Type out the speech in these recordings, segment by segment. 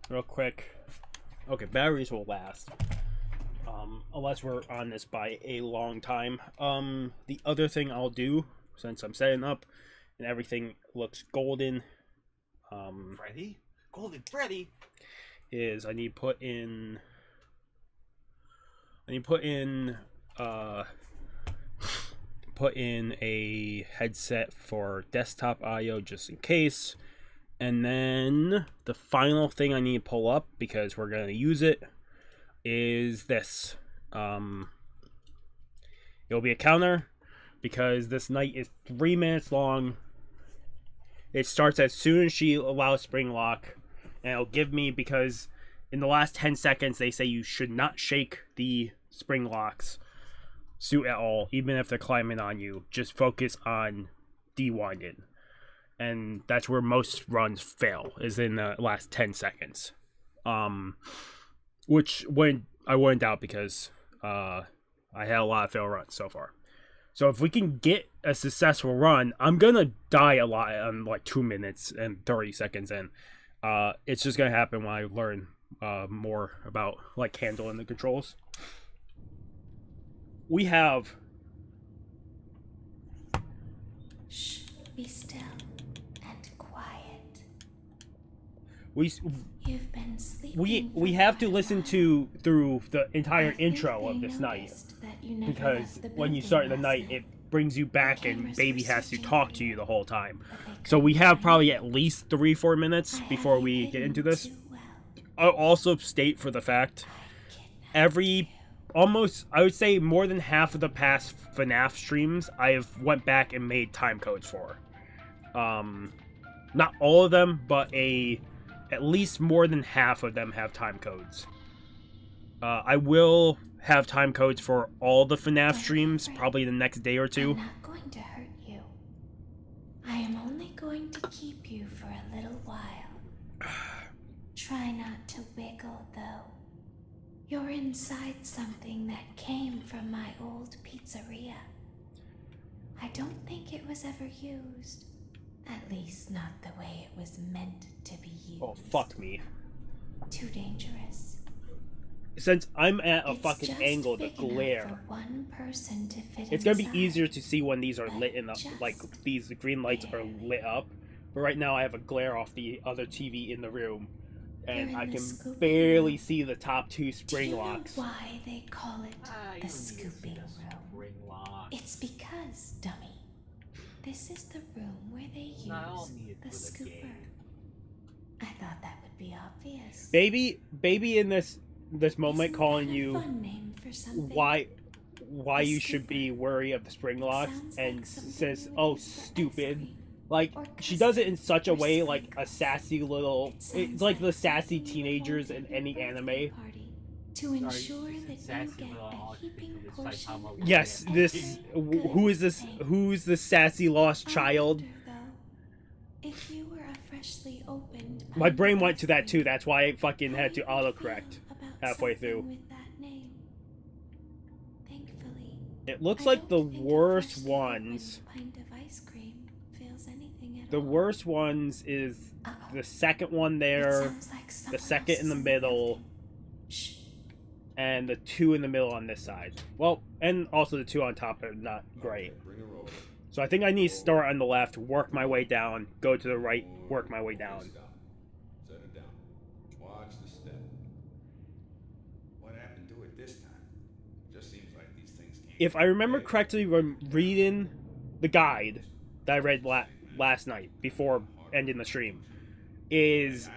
real quick. Okay, batteries will last. Unless we're on this by a long time. The other thing I'll do, since I'm setting up and everything looks golden, Freddy? Golden Freddy? is I need to put in a headset for desktop audio just in case. And then the final thing I need to pull up, because we're going to use it, is this. It'll be a counter, because this night is 3 minutes long. It starts as soon as she allows spring lock, and it'll give me, because in the last 10 seconds they say you should not shake the spring locks suit at all, even if they're climbing on you. Just focus on dewinding. And that's where most runs fail, is in the last 10 seconds. Which I wouldn't doubt, because I had a lot of fail runs so far. So if we can get a successful run, I'm gonna die a lot in like 2 minutes and 30 seconds in. It's just gonna happen when I learn more about like handling the controls. We have. Shh, be still and quiet. You've been sleeping. We have to listen to through the entire intro of this night, because when you start the night, it brings you back and baby has to talk to you the whole time. So we have probably at least 3-4 minutes before we get into this. I'll also state for the fact, I would say more than half of the past FNAF streams I have went back and made time codes for. Not all of them, but at least more than half of them have time codes. I will have time codes for all the FNAF streams probably the next day or two. I'm not going to hurt you. I am only going to keep you for a little while. Try not to wiggle, though. You're inside something that came from my old pizzeria. I don't think it was ever used. At least not the way it was meant to be used. Oh, fuck me. Too dangerous. Since I'm at a fucking angle, the glare. One person to fit it's gonna be inside. Easier to see when these are lit up, like these green lights are lit up. But right now I have a glare off the other TV in the room, and I can barely see the top 2 spring locks. Do you know why they call it the scooping room? It's because, dummy, this is the room where they use the scooper. I thought that would be obvious. Baby in this moment calling you fun name for why you should be wary of the spring locks, and says, "Oh, stupid." Like, she does it in such a way, like a sassy little. It's like the sassy teenagers in any anime. To ensure that you get a heaping portion. Yes, who's this sassy lost child? If you were a freshly opened, my brain went to that too. That's why I fucking had to autocorrect halfway through. With that name. Thankfully, it looks like the worst ones. The worst ones is the second one there, the second in the middle, and the 2 in the middle on this side. Well, and also the 2 on top are not great. So I think I need to start on the left, work my way down, go to the right, work my way down. Set it down. Watch the step. What happened to it this time? Just seems like these things can't. If I remember correctly, when reading the guide that I read last night before ending the stream, is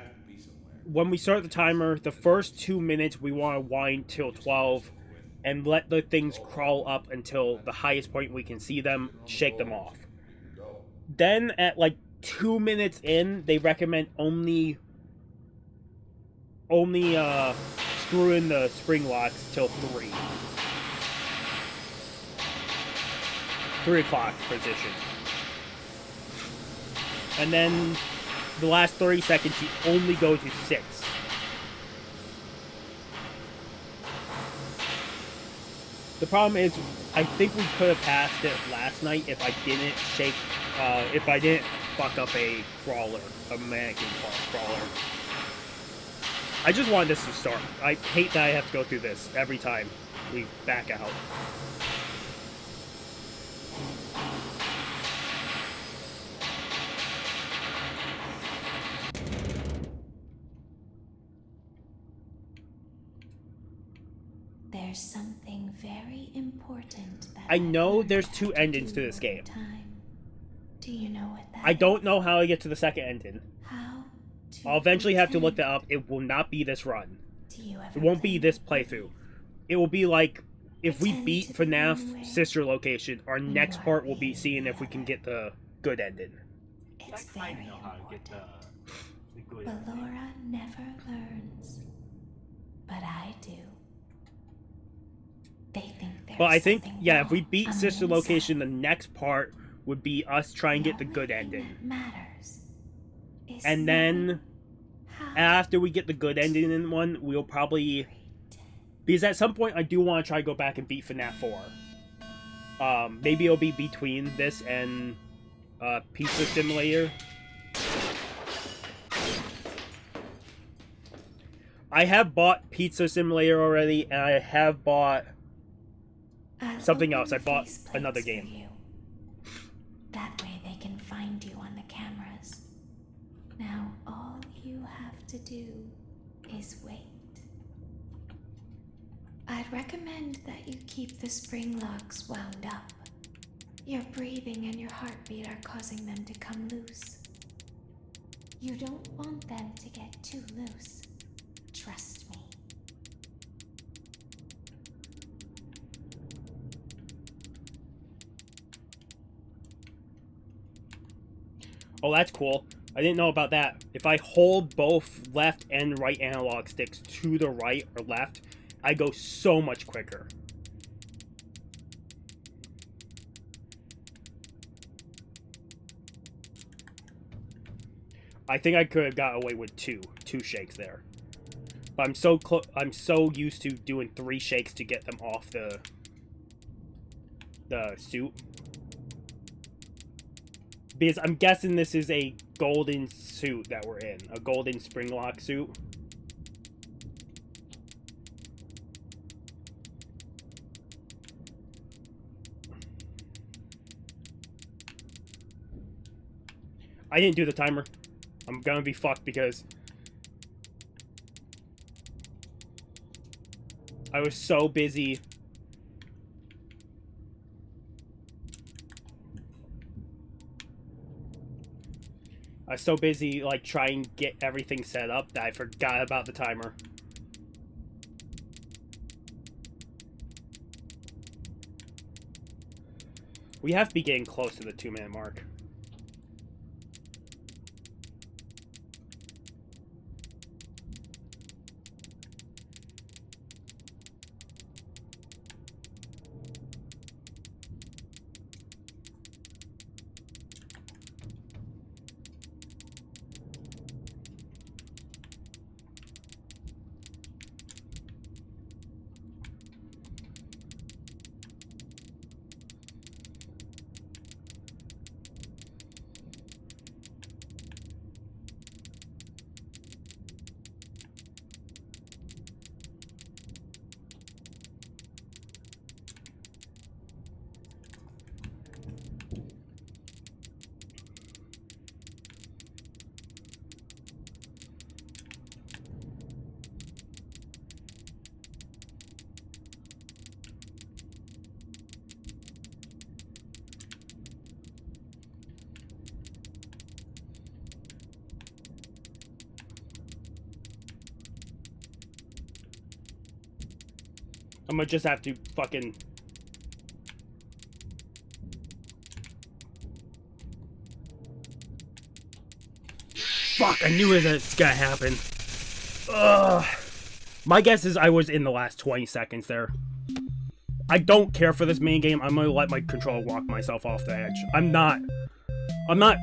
when we start the timer, the first 2 minutes we want to wind till 12 and let the things crawl up until the highest point we can see them, shake them off. Then at like 2 minutes in, they recommend only screw in the spring locks till 3. 3 o'clock position. And then the last 30 seconds, you only go to 6. The problem is, I think we could have passed it last night if I didn't if I didn't fuck up a crawler, a mannequin crawler. I just wanted this to start. I hate that I have to go through this every time we back out. There's something very important that I know learned there's how 2 to endings do to this over game. time. Do you know what that I don't is? know how I get to the second ending. How to I'll eventually have to look pretend. that up. It will not be this run. Do you ever It won't be play this with playthrough. It will be like, if we Pretend beat to be one FNAF way Sister Location, our when next you are part will be being seeing the if we can other? get the good ending. It's I very know how to get important. the good But ending. Laura never learns. But I do. They think there's But I think, something yeah, if we wrong beat on the Sister Location, the inside. next part would be us trying to get the good only thing ending. that matters is And then, knowing how after we get the good ending in one, we'll probably... pretend. Because at some point, I do want to try to go back and beat FNAF 4. Maybe it'll be between this and Pizza Simulator. I have bought Pizza Simulator already, and I have bought I'll something open else. I the bought faceplates another for game. you. That way they can find you on the cameras. Now all you have to do is wait. I'd recommend that you keep the spring locks wound up. Your breathing and your heartbeat are causing them to come loose. You don't want them to get too loose. Trust me. Oh, that's cool. I didn't know about that. If I hold both left and right analog sticks to the right or left, I go so much quicker. I think I could have got away with two shakes there. But I'm so used to doing 3 shakes to get them off the suit. Because I'm guessing this is a golden suit that we're in. A golden spring lock suit. I didn't do the timer. I'm gonna be fucked because I was so busy. I was so busy, like, trying to get everything set up that I forgot about the timer. We have to be getting close to the 2-minute mark. I'm gonna just have to fucking... Fuck, I knew it was gonna happen. Ugh. My guess is I was in the last 20 seconds there. I don't care for this minigame. I'm gonna let my controller walk myself off the edge. I'm not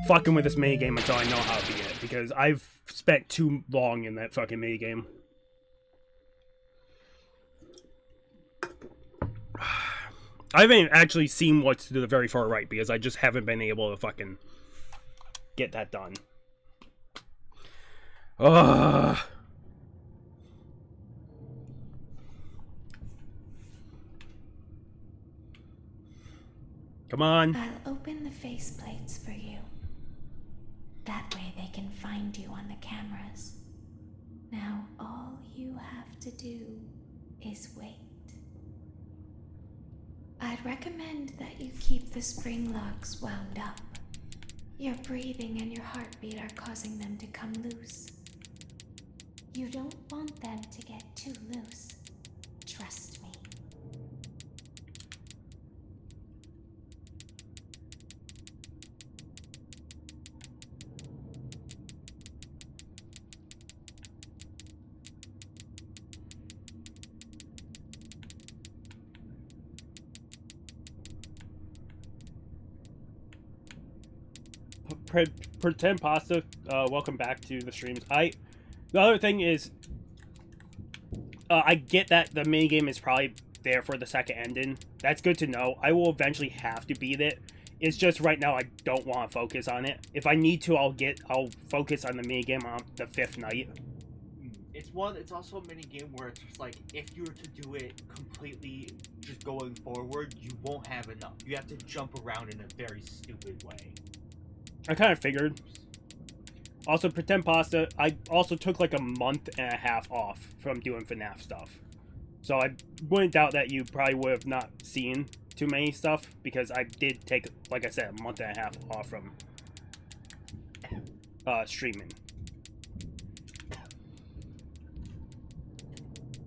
fucking with this minigame until I know how to beat it, because I've spent too long in that fucking minigame. I haven't actually seen what's to the very far right, because I just haven't been able to fucking get that done. Ugh. Come on. I'll open the faceplates for you. That way they can find you on the cameras. Now all you have to do is wait. I'd recommend that you keep the spring locks wound up. Your breathing and your heartbeat are causing them to come loose. You don't want them to get too loose. Trust me. Pretend Pasta, welcome back to the streams. The other thing is, I get that the minigame is probably there for the second ending. That's good to know. I will eventually have to beat it. It's just right now I don't want to focus on it. If I need to, I'll focus on the minigame on the 5th night. It's also a mini game where it's just like, if you were to do it completely just going forward, you won't have enough. You have to jump around in a very stupid way. I kind of figured. Also, Pretend Pasta, I also took like a month and a half off from doing FNAF stuff. So I wouldn't doubt that you probably would have not seen too many stuff, because I did take, like I said, a month and a half off from streaming.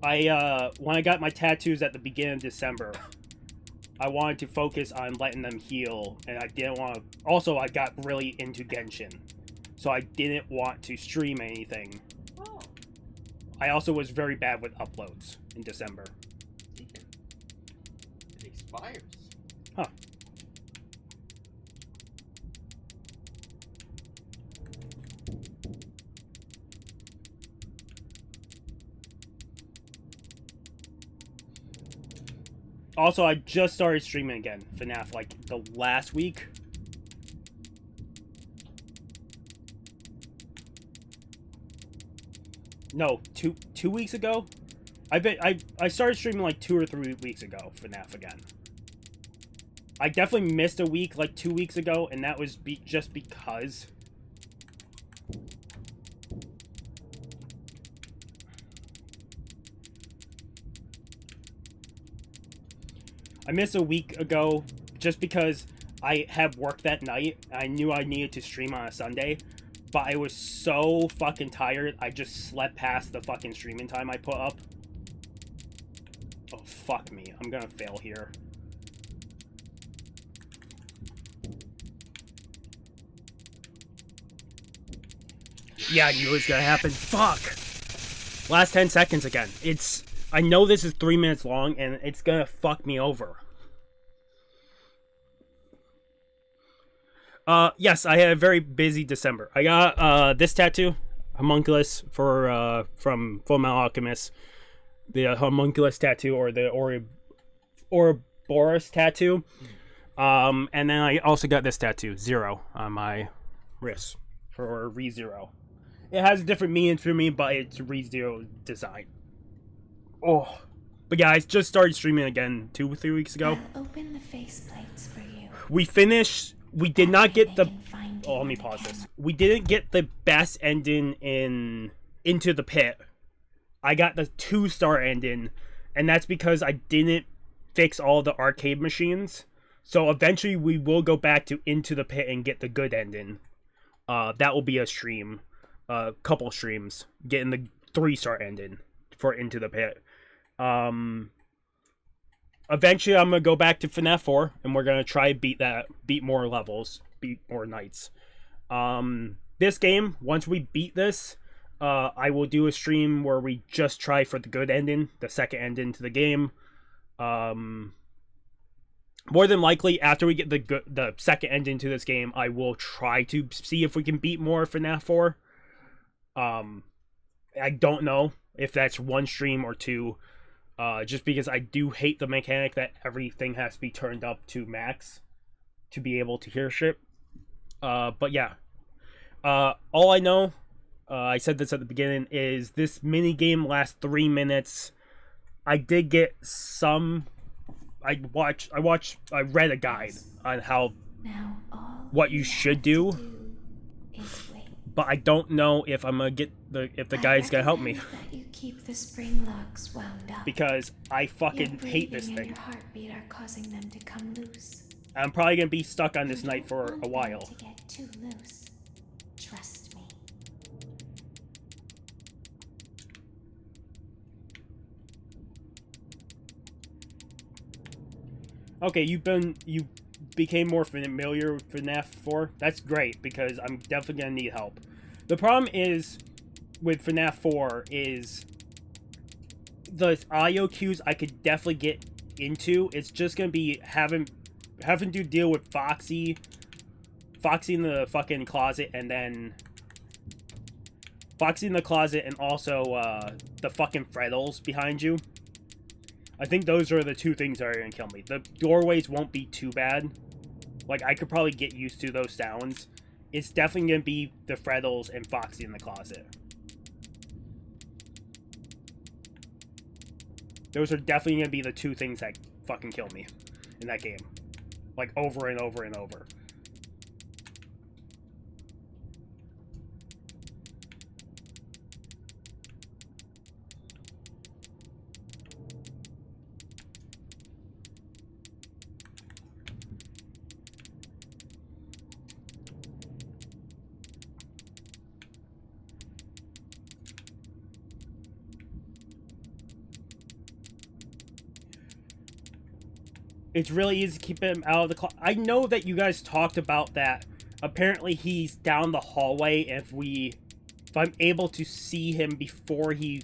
When I got my tattoos at the beginning of December, I wanted to focus on letting them heal, and I didn't want to... Also, I got really into Genshin, so I didn't want to stream anything. Oh. I also was very bad with uploads in December. It expires. Huh. Also, I just started streaming again, FNAF, like, the last week. No, two weeks ago? I started streaming, like, 2 or 3 weeks ago, FNAF again. I definitely missed a week, like, 2 weeks ago, and that was just because... I missed a week ago just because I had work that night. I knew I needed to stream on a Sunday, but I was so fucking tired, I just slept past the fucking streaming time I put up. Oh, fuck me. I'm gonna fail here. Yeah, I knew it was gonna happen. Fuck! Last 10 seconds again. I know this is 3 minutes long, and it's gonna fuck me over. Yes, I had a very busy December. I got, this tattoo, Homunculus, from Fullmetal Alchemist. The Homunculus tattoo, or the Ouroboros tattoo. And then I also got this tattoo, Zero, on my wrist, for ReZero. It has a different meaning for me, but it's ReZero design. Oh, but yeah, I just started streaming again 2 or 3 weeks ago. I'll open the faceplates for you. We finished. We did not get the. Oh, let me pause this. We didn't get the best ending in Into the Pit. I got the 2-star ending, and that's because I didn't fix all the arcade machines. So eventually, we will go back to Into the Pit and get the good ending. That will be a stream, couple streams, getting the 3-star ending for Into the Pit. Eventually I'm gonna go back to FNAF 4, and we're gonna try beat more levels, beat more nights. This game, once we beat this, I will do a stream where we just try for the good ending, the second ending to the game. More than likely, after we get the second ending to this game, I will try to see if we can beat more FNAF 4. I don't know if that's 1 stream or 2. Just because I do hate the mechanic that everything has to be turned up to max to be able to hear shit. But yeah. All I know, I said this at the beginning, is this mini game lasts 3 minutes. I did get some I read a guide on how Now all what you have should to do, is wait. but I don't know if I'm gonna get the guide's gonna help me recommend that you keep the spring locks wound up. because I Your fucking hate this breathing and thing. your heartbeat are causing them to come loose. I'm probably gonna be stuck on this You night don't for want a them while. to get too loose. Trust me. Okay, you became more familiar with FNAF 4. That's great because I'm definitely gonna need help. The problem is with FNAF 4 is the audio cues I could definitely get into. It's just gonna be having to deal with Foxy in the fucking closet, and then Foxy in the closet, and also the fucking Freddles behind you. I think those are the two things that are gonna kill me. The doorways won't be too bad. Like, I could probably get used to those sounds. It's definitely gonna be the Freddles and Foxy in the closet. Those are definitely gonna be the two things that fucking kill me in that game. Like, over and over and over. It's really easy to keep him out of the closet. I know that you guys talked about that. Apparently he's down the hallway. If I'm able to see him before he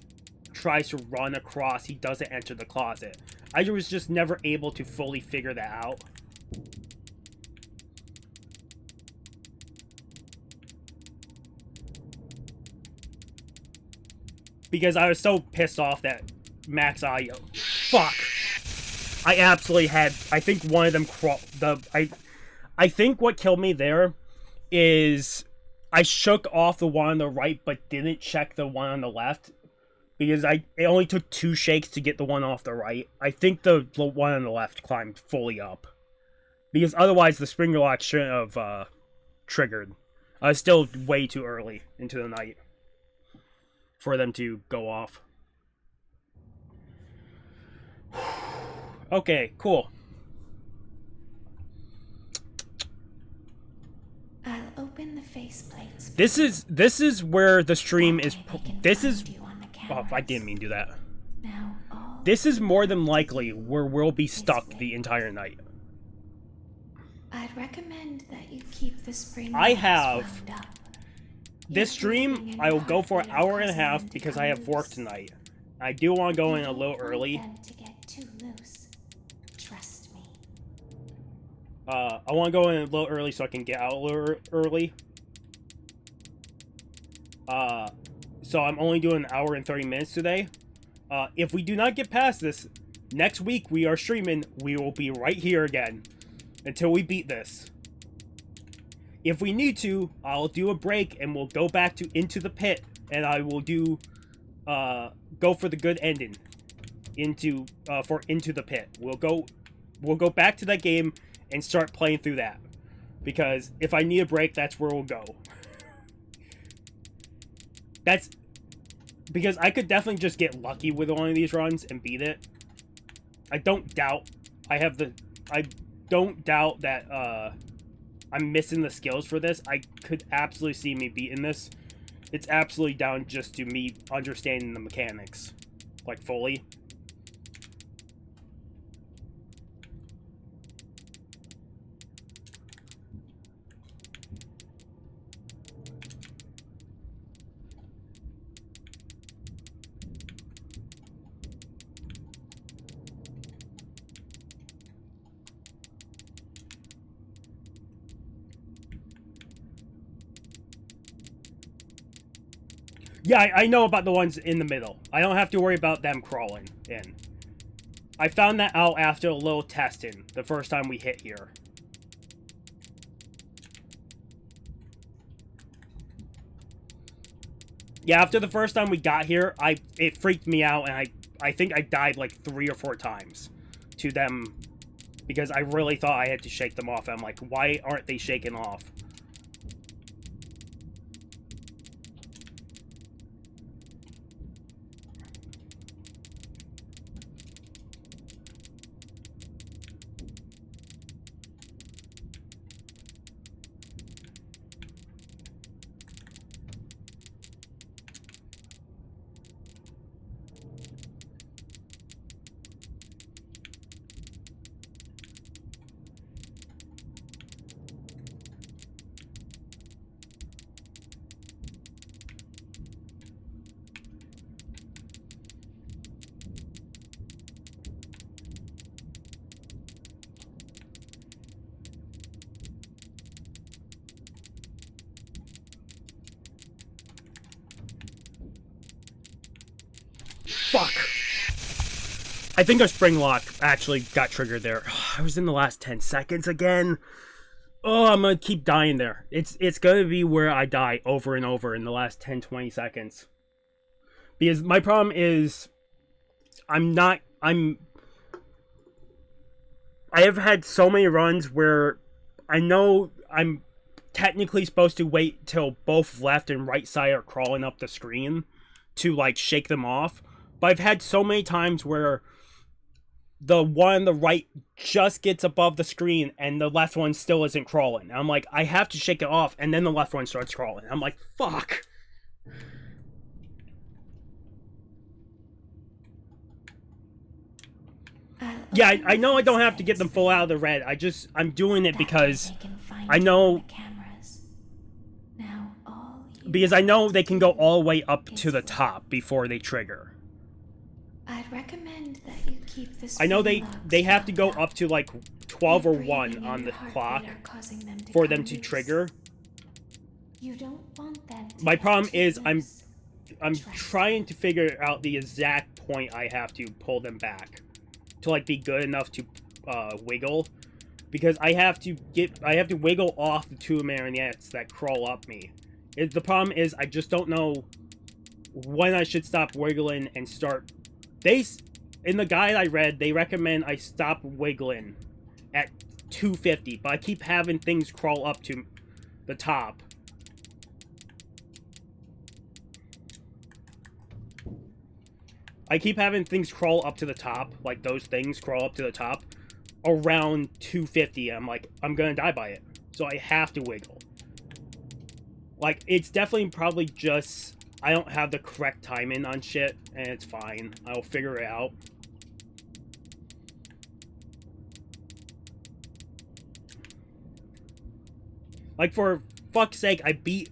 tries to run across, he doesn't enter the closet. I was just never able to fully figure that out. Because I was so pissed off that max audio. Fuck. I absolutely had. I think one of them I think what killed me there is I shook off the one on the right, but didn't check the one on the left because it only took 2 shakes to get the one off the right. I think the one on the left climbed fully up because otherwise the spring lock shouldn't have triggered. I was still way too early into the night for them to go off. Okay, cool. I'll open the faceplates. This is where the stream is. This is. Oh, I cameras. didn't mean to do that. Now all This is more than likely where we'll be stuck the entire night. I'd recommend that you keep the spring I locks have- wound up. This Your breathing stream, and I will your go for an heartbeat are hour and a causing half them to because come I have work loose. tonight. I do want to go in a You little don't want early. them to get too loose. Trust me. I want to go in a little early so I can get out a little early. So I'm only doing an hour and 30 minutes today. If we do not get past this, next week we are streaming. We will be right here again until we beat this. If we need to, I'll do a break and we'll go back to Into the Pit, and I will do go for the good ending into the Pit. We'll go back to that game and start playing through that, because if I need a break, that's where we'll go. That's because I could definitely just get lucky with one of these runs and beat it. I don't doubt that I'm missing the skills for this. I could absolutely see me beating this. It's absolutely down just to me understanding the mechanics, like, fully. Yeah, I know about the ones in the middle. I don't have to worry about them crawling in. I found that out after a little testing the first time we hit here. Yeah, after the first time we got here, it freaked me out, and I think I died like 3 or 4 times. to them because I really thought I had to shake them off. I'm like, why aren't they shaken off? Fuck. I think our spring lock actually got triggered there. I was in the last 10 seconds again. Oh, I'm gonna keep dying there. It's gonna be where I die over and over in the last 10-20 seconds. Because my problem is I have had so many runs where I know I'm technically supposed to wait till both left and right side are crawling up the screen to like shake them off. But I've had so many times where the one on the right just gets above the screen and the left one still isn't crawling. I'm like, I have to shake it off, and then the left one starts crawling. I'm like, fuck. Yeah, I know I don't have to get them full out of the red. I'm doing it because I know... Because I know they can go all the way up to the top before they trigger. I'd recommend that you keep this. I know they have to go up to like 12 or 1 on the clock for them to trigger. You don't want them to. My problem is I'm trying to figure out the exact point I have to pull them back to like be good enough to wiggle, because I have to wiggle off the 2 marionettes that crawl up me. The problem is I just don't know when I should stop wiggling and start. In the guide I read, they recommend I stop wiggling at 250, but I keep having things crawl up to the top. I keep having things crawl up to the top, like those things crawl up to the top, around 250. I'm like, I'm gonna die by it. So I have to wiggle. Like, it's definitely probably just... I don't have the correct timing on shit, and it's fine. I'll figure it out. Like, for fuck's sake, I beat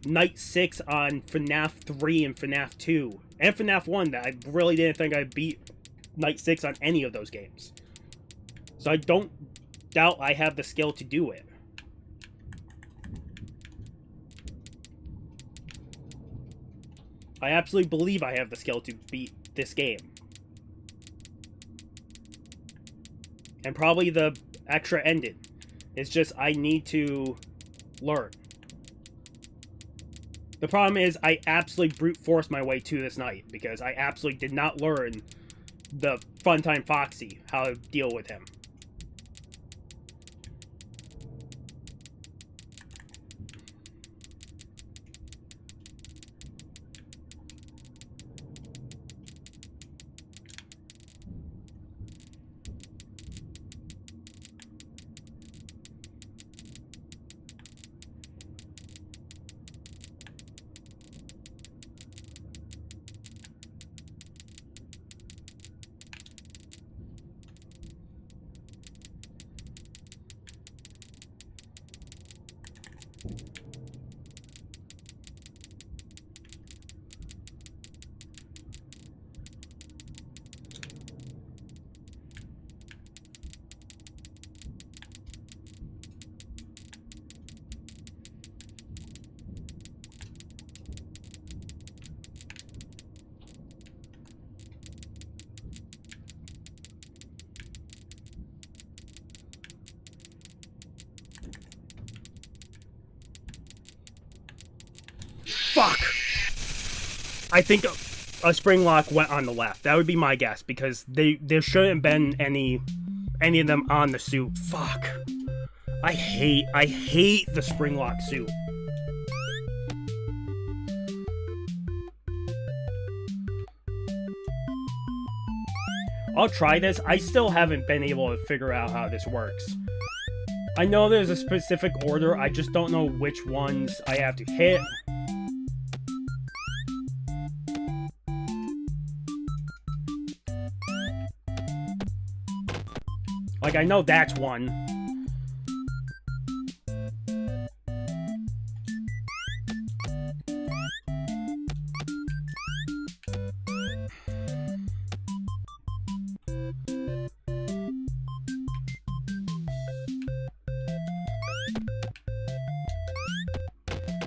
Night 6 on FNAF 3 and FNAF 2. And FNAF 1, that I really didn't think I beat Night 6 on any of those games. So I don't doubt I have the skill to do it. I absolutely believe I have the skill to beat this game. And probably the extra ending. It's just I need to learn. The problem is I absolutely brute forced my way to this night because I absolutely did not learn the Funtime Foxy, how to deal with him. Fuck! I think a spring lock went on the left. That would be my guess, because there shouldn't have been any of them on the suit. Fuck. I hate the spring lock suit. I'll try this. I still haven't been able to figure out how this works. I know there's a specific order, I just don't know which ones I have to hit. Like, I know that's one.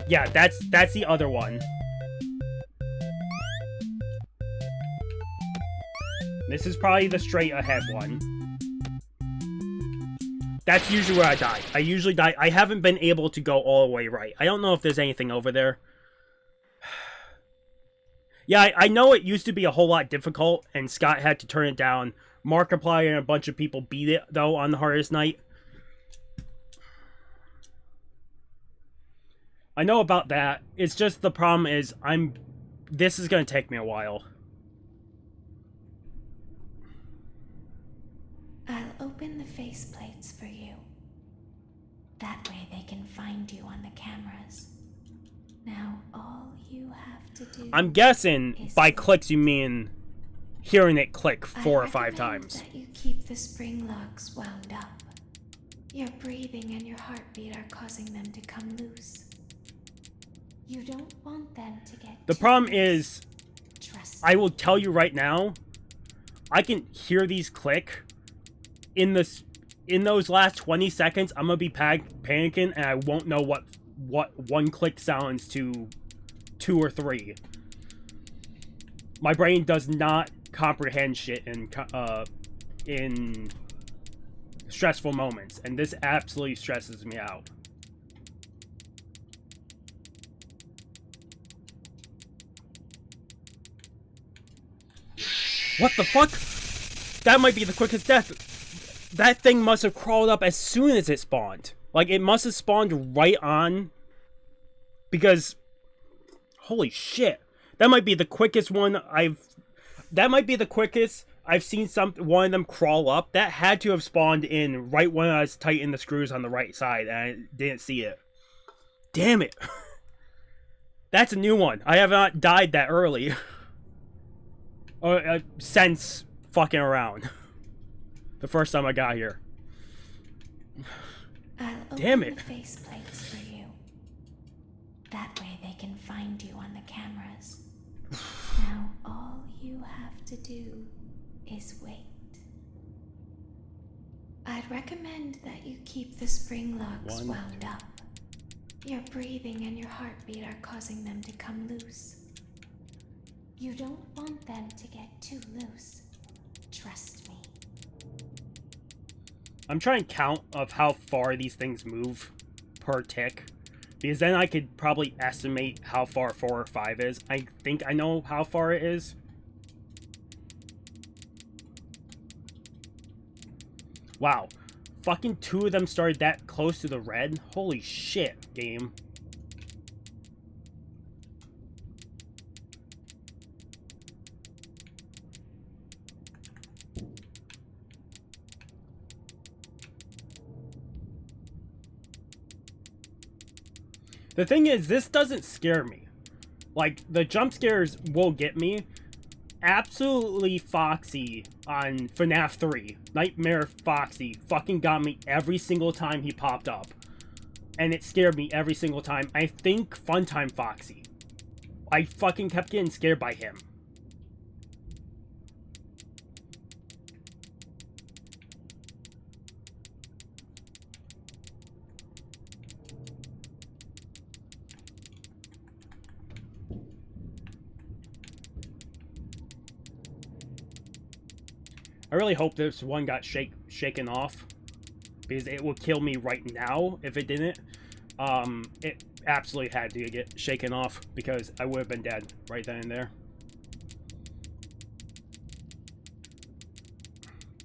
Yeah, that's the other one. This is probably the straight ahead one. That's usually where I die. I usually die. I haven't been able to go all the way right. I don't know if there's anything over there. Yeah, I know it used to be a whole lot difficult, and Scott had to turn it down. Markiplier and a bunch of people beat it, though, on the hardest night. I know about that. It's just the problem is this is going to take me a while. I'll open the faceplates for you. That way they can find you on the cameras. Now all you have to do... I'm guessing by clicks you mean hearing it click 4 or 5 times. That you keep the spring locks wound up. Your breathing and your heartbeat are causing them to come loose. You don't want them to get... The problem is, Trust I will tell you right now, I can hear these click. In those last 20 seconds, I'm gonna be panicking, and I won't know what one click sounds to 2 or 3. My brain does not comprehend shit in stressful moments, and this absolutely stresses me out. What the fuck? That might be the quickest death. That thing must have crawled up as soon as it spawned. Like, it must have spawned right on. Because, holy shit. That might be the quickest one that might be the quickest I've seen one of them crawl up. That had to have spawned in right when I was tightening the screws on the right side, and I didn't see it. Damn it. That's a new one. I have not died that early. Since fucking around. The first time I got here. Damn it. The faceplates for you. That way they can find you on the cameras. Now all you have to do is wait. I'd recommend that you keep the spring locks wound up. Your breathing and your heartbeat are causing them to come loose. You don't want them to get too loose. Trust me. I'm trying to count of how far these things move per tick. Because then I could probably estimate how far 4 or 5 is. I think I know how far it is. Wow. Fucking 2 of them started that close to the red? Holy shit, game. The thing is, this doesn't scare me. Like, the jump scares will get me. Absolutely Foxy on FNAF 3. Nightmare Foxy fucking got me every single time he popped up. And it scared me every single time. I think Funtime Foxy. I fucking kept getting scared by him. I really hope this one got shaken off, because it would kill me right now if it didn't. It absolutely had to get shaken off, because I would have been dead right then and there.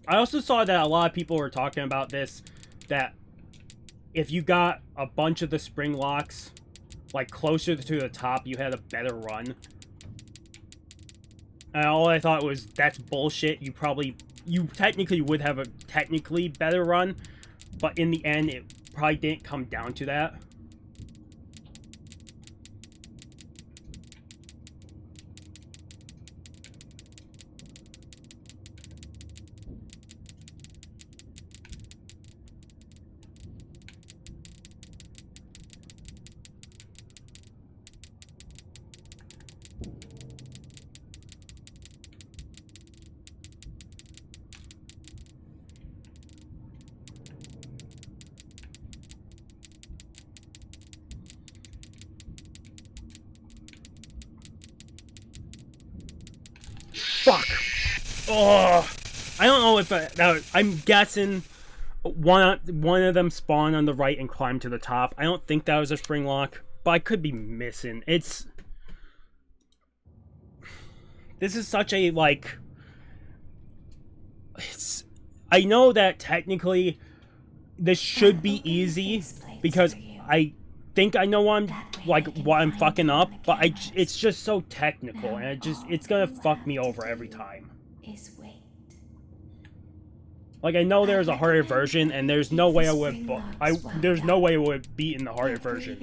I also saw that a lot of people were talking about this, that if you got a bunch of the spring locks like closer to the top, you had a better run. And all I thought was, that's bullshit. You technically would have a technically better run, but in the end, it probably didn't come down to that. Fuck! Oh, I don't know if I'm guessing one of them spawned on the right and climbed to the top. I don't think that was a spring lock, but I could be missing. This is such a, like... I know that technically this should be easy, because I think I know what I'm fucking up, but it's just so technical, and it's gonna fuck me over every time. Like, I know there's a harder version, and there's no way I would beat in the harder version.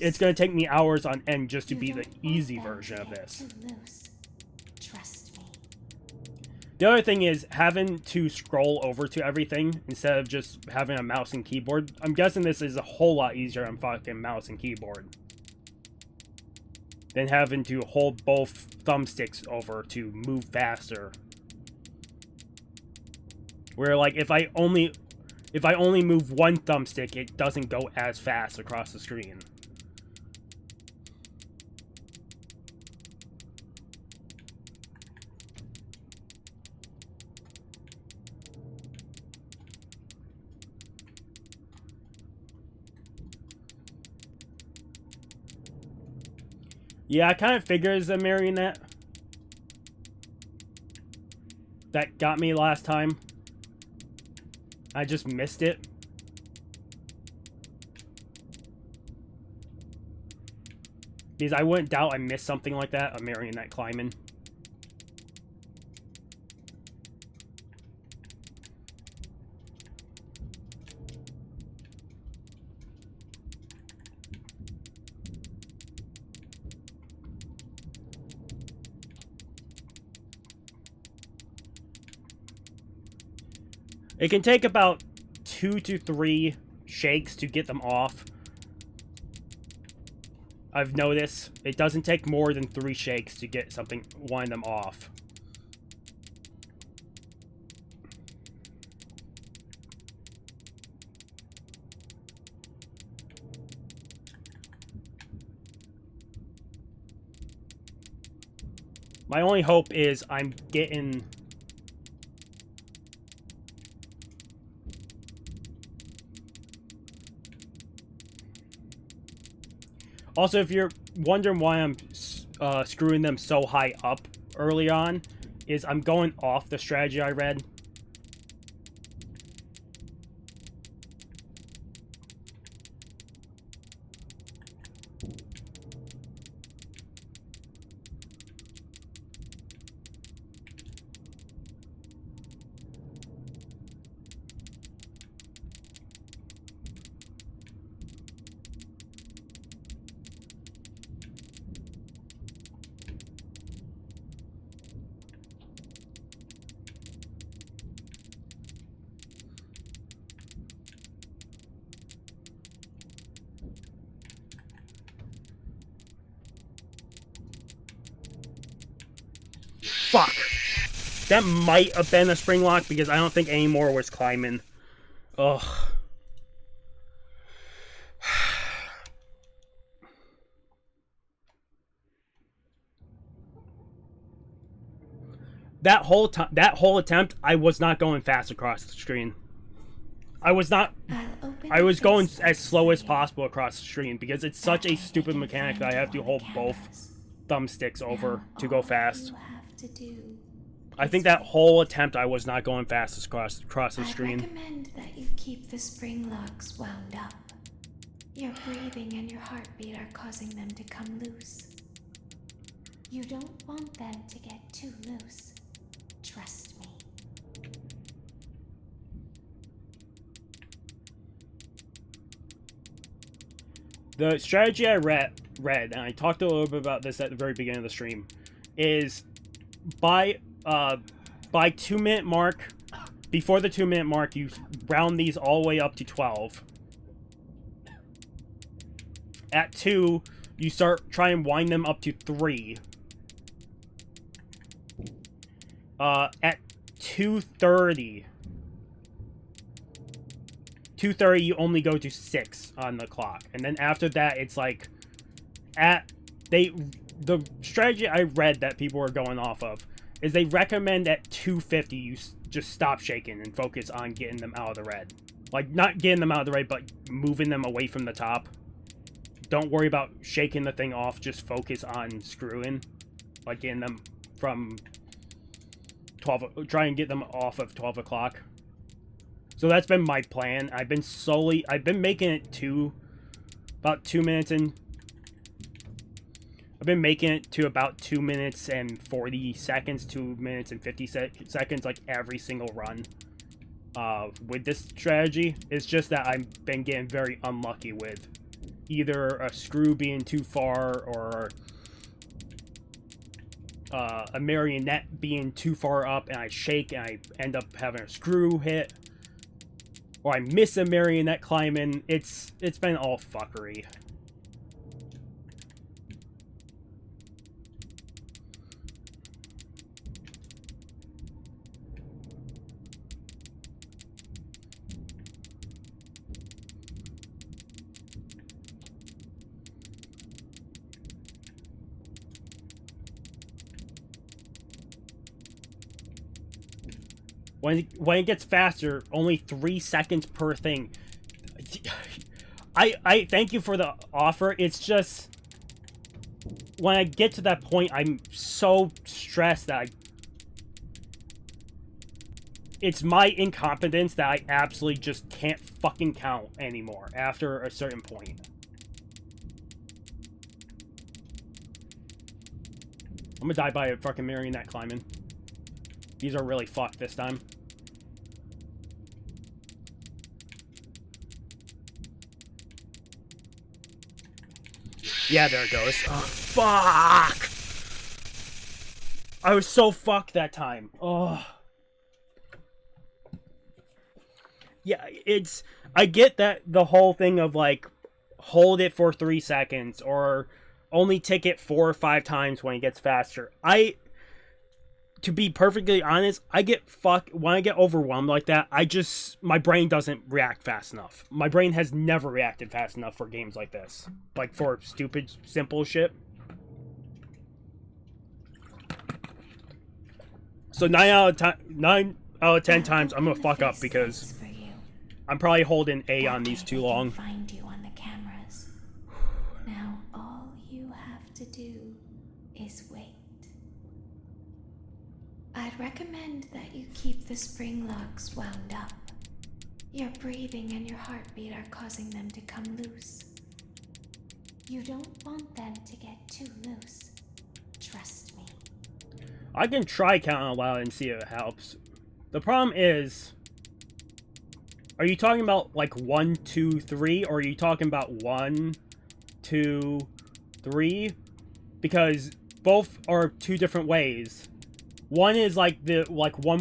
It's gonna take me hours on end just to beat the easy version of this. The other thing is having to scroll over to everything instead of just having a mouse and keyboard. I'm guessing this is a whole lot easier on fucking mouse and keyboard than having to hold both thumbsticks over to move faster. Where, like, if I only move one thumbstick, it doesn't go as fast across the screen. Yeah, I kind of figured it's a marionette that got me last time. I just missed it. Because I wouldn't doubt I missed something like that, a marionette climbing. It can take about 2 to 3 shakes to get them off. I've noticed it doesn't take more than 3 shakes to get one of them off. My only hope is I'm getting... Also, if you're wondering why I'm screwing them so high up early on, is I'm going off the strategy I read. Fuck. That might have been a spring lock because I don't think any more was climbing. Ugh. That whole attempt, I was not going fast across the screen. I was going as slow as possible across the screen because it's such a stupid mechanic that I have to hold both thumbsticks over to go fast. I think that whole attempt I was not going fast across the screen. I recommend that you keep the spring locks wound up. Your breathing and your heartbeat are causing them to come loose. You don't want them to get too loose. Trust me. The strategy I read, and I talked a little bit about this at the very beginning of the stream, is by 2-minute mark, before the 2-minute mark, you round these all the way up to 12. At 2, you try and wind them up to 3. At 2:30, you only go to 6 on the clock, and then after that, it's like the strategy I read that people were going off of is they recommend at 2:50 you just stop shaking and focus on getting them out of the red. Like, not getting them out of the red, but moving them away from the top. Don't worry about shaking the thing off, just focus on screwing. Like, getting them from 12, try and get them off of 12 o'clock. So that's been my plan. I've been making it about 2 minutes in. I've been making it to about 2 minutes and 40 seconds, 2 minutes and 50 seconds, like every single run. With this strategy, it's just that I've been getting very unlucky with either a screw being too far or a marionette being too far up and I shake and I end up having a screw hit, or I miss a marionette climbing. It's been all fuckery. When it gets faster, only 3 seconds per thing. I thank you for the offer. It's just when I get to that point, I'm so stressed that it's my incompetence that I absolutely just can't fucking count anymore after a certain point. I'm gonna die by a fucking marionette climbing. These are really fucked this time. Yeah, there it goes. Oh, fuck! I was so fucked that time. Oh. Yeah, I get that the whole thing of, like, hold it for 3 seconds, or only tick it 4 or 5 times when it gets faster. To be perfectly honest, when I get overwhelmed like that, my brain doesn't react fast enough. My brain has never reacted fast enough for games like this. Like, for stupid, simple shit. So 9 out of 10 times, I'm gonna fuck up because I'm probably holding A on these too long. Find you on the cameras. Now all you have to do is wait. I'd recommend that you keep the spring locks wound up. Your breathing and your heartbeat are causing them to come loose. You don't want them to get too loose. Trust me. I can try counting aloud and see if it helps. The problem is, are you talking about like 1, 2, 3, or are you talking about 1, 2, 3? Because both are 2 different ways. One is like 1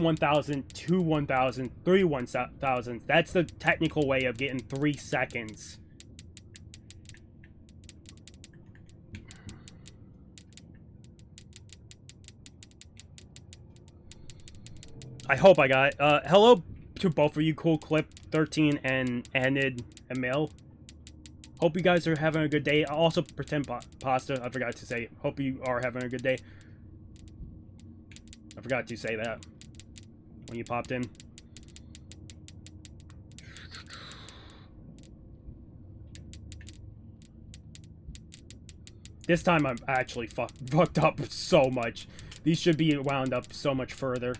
1000, 2 1000, 3 1000. That's the technical way of getting 3 seconds. I hope I got it. Hello to both of you, Cool Clip 13 and Anid Emil. Hope you guys are having a good day. Also, Pretend Pasta, I forgot to say. Hope you are having a good day. I forgot to say that when you popped in. This time I'm actually fucked up so much. These should be wound up so much further.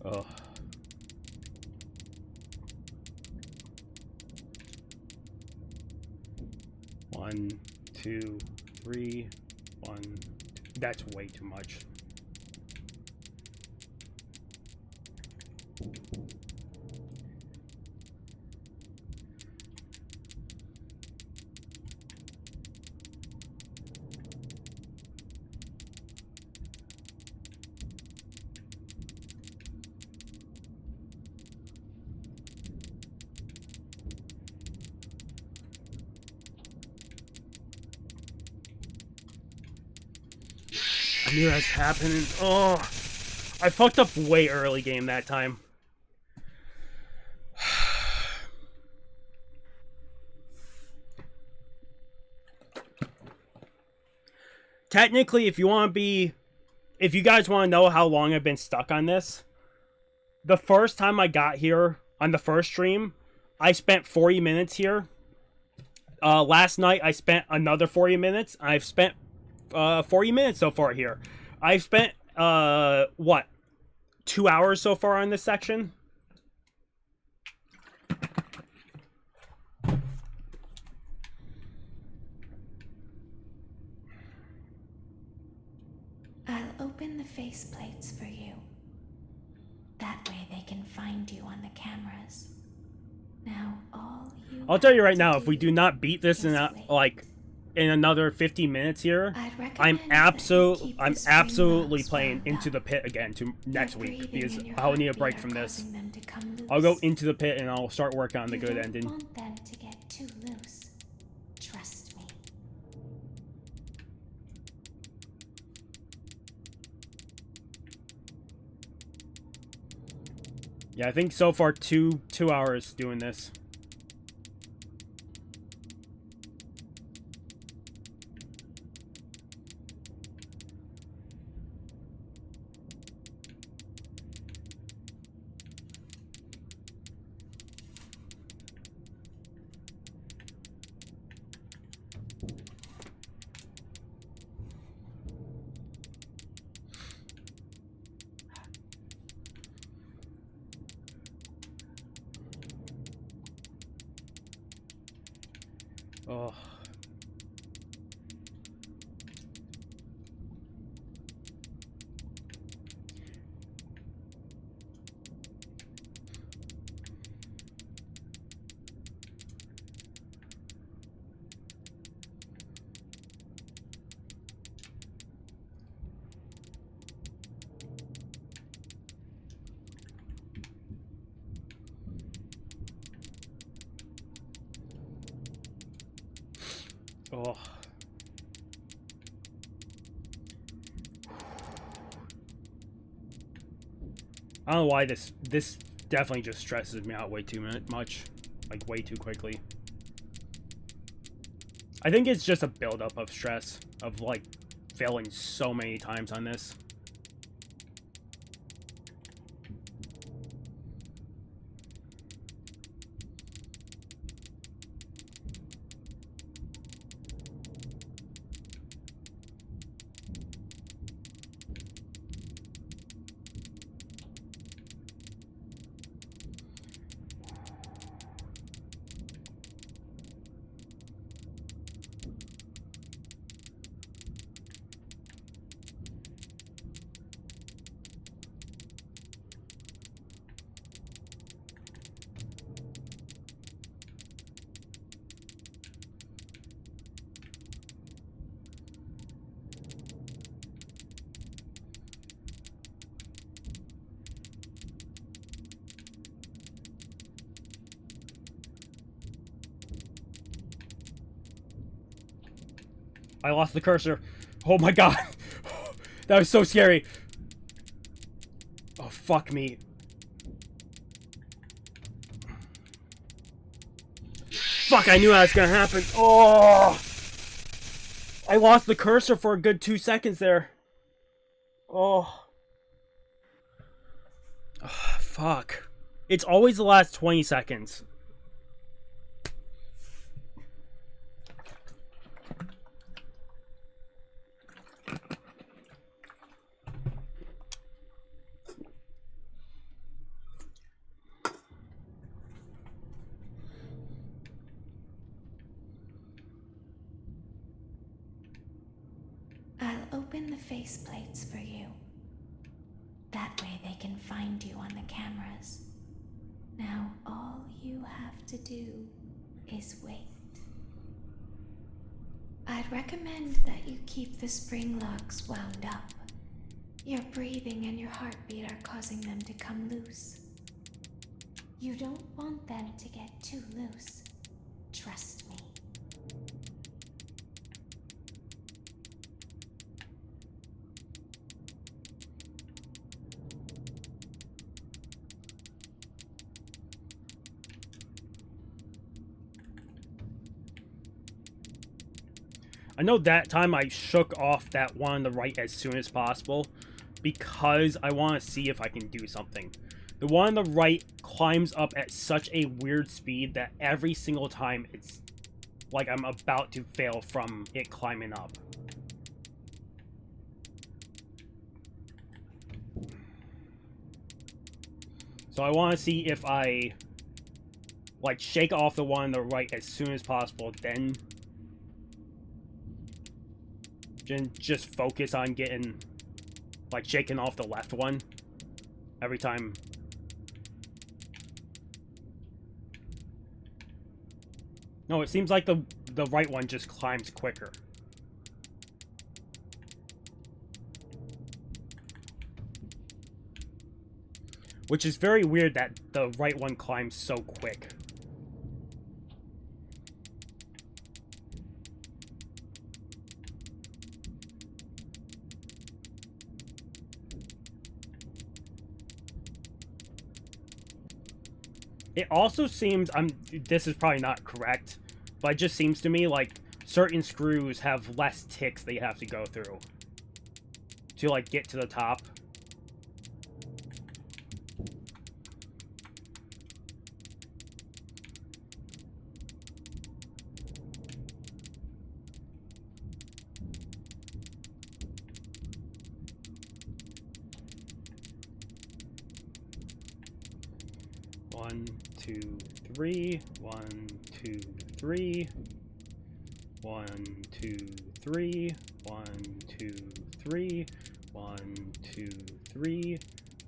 Oh. One, two, three, one. That's way too much. I knew that was happening. Oh, I fucked up way early game that time. Technically, if you guys want to know how long I've been stuck on this, the first time I got here on the first stream, I spent 40 minutes here. Last night I spent another 40 minutes. I've spent 40 minutes so far here. I've spent what, 2 hours so far on this section. I'll open the faceplates for you. That way they can find you on the cameras. Now all you I'll tell you right have now, to if we do do not beat this in is wait. like in another 15 minutes here, I'd recommend I'm that you keep I'm the spring absolutely locks playing wound into up. the pit again to next Your week breathing because and your I'll need a heartbeat break are from this. causing them to come I'll go loose. into the pit and I'll start working on the You good don't ending. want them to get too loose. Trust me. Yeah, I think so far two hours doing this. Oh. Oh. I don't know why this definitely just stresses me out way too much, like way too quickly. I think it's just a buildup of stress of like failing so many times on this. I lost the cursor. Oh my god. That was so scary. Oh, fuck me. Fuck, I knew that was gonna happen. Oh! I lost the cursor for a good 2 seconds there. Oh. Oh, fuck. It's always the last 20 seconds. I'll open the faceplates for you. That way they can find you on the cameras. Now all you have to do is wait. I'd recommend that you keep the spring locks wound up. Your breathing and your heartbeat are causing them to come loose. You don't want them to get too loose. Trust me. I know that time I shook off that one on the right as soon as possible because I want to see if I can do something. The one on the right climbs up at such a weird speed that every single time it's like I'm about to fail from it climbing up. So I want to see if I like shake off the one on the right as soon as possible, then just focus on getting, like, shaking off the left one every time. No, it seems like the right one just climbs quicker. Which is very weird that the right one climbs so quick. It also seems, this is probably not correct, but it just seems to me like certain screws have less ticks they have to go through to, like, get to the top. One, two, three. 1, 2, 3. 1, 2, 3. 1, 2, 3. 1, 2, 3.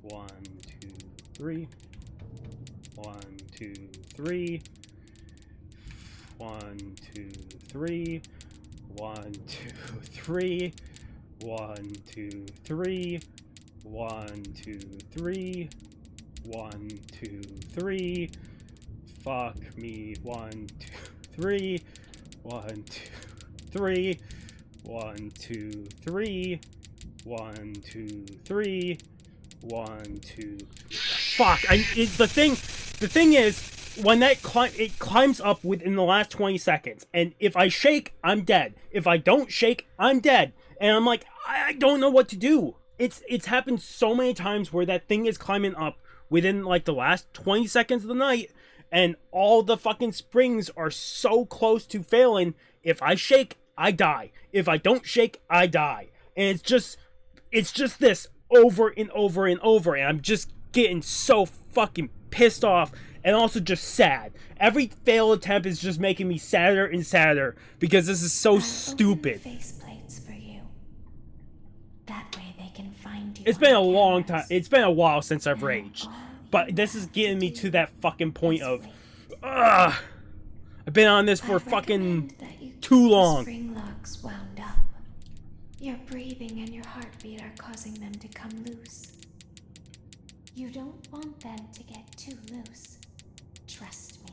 1, 2, 3. 1, 2, 3. 1, 2, 3. 1, 2, 3. 1, 2, 3. 1, 2, 3. 1, 2, 3. Fuck me. 1, 2, 3. 1, 2, 3. 1, 2, 3. 1, 2, 3. 1, 2. Fuck! The thing is, when that it climbs up within the last 20 seconds, and if I shake, I'm dead. If I don't shake, I'm dead. And I'm like, I don't know what to do. It's happened so many times where that thing is climbing up within, like, the last 20 seconds of the night, and all the fucking springs are so close to failing. If I shake, I die. If I don't shake, I die. And it's just this over and over and over, and I'm just getting so fucking pissed off and also just sad. Every failed attempt is just making me sadder and sadder because this is so stupid. Faceplates for you. That way they can find you. It's been a long time. It's been a while since I've raged. But this is getting me to that fucking point of, ugh. I've been on this for fucking too long. Spring locks wound up. Your breathing and your heartbeat are causing them to come loose. You don't want them to get too loose. Trust me.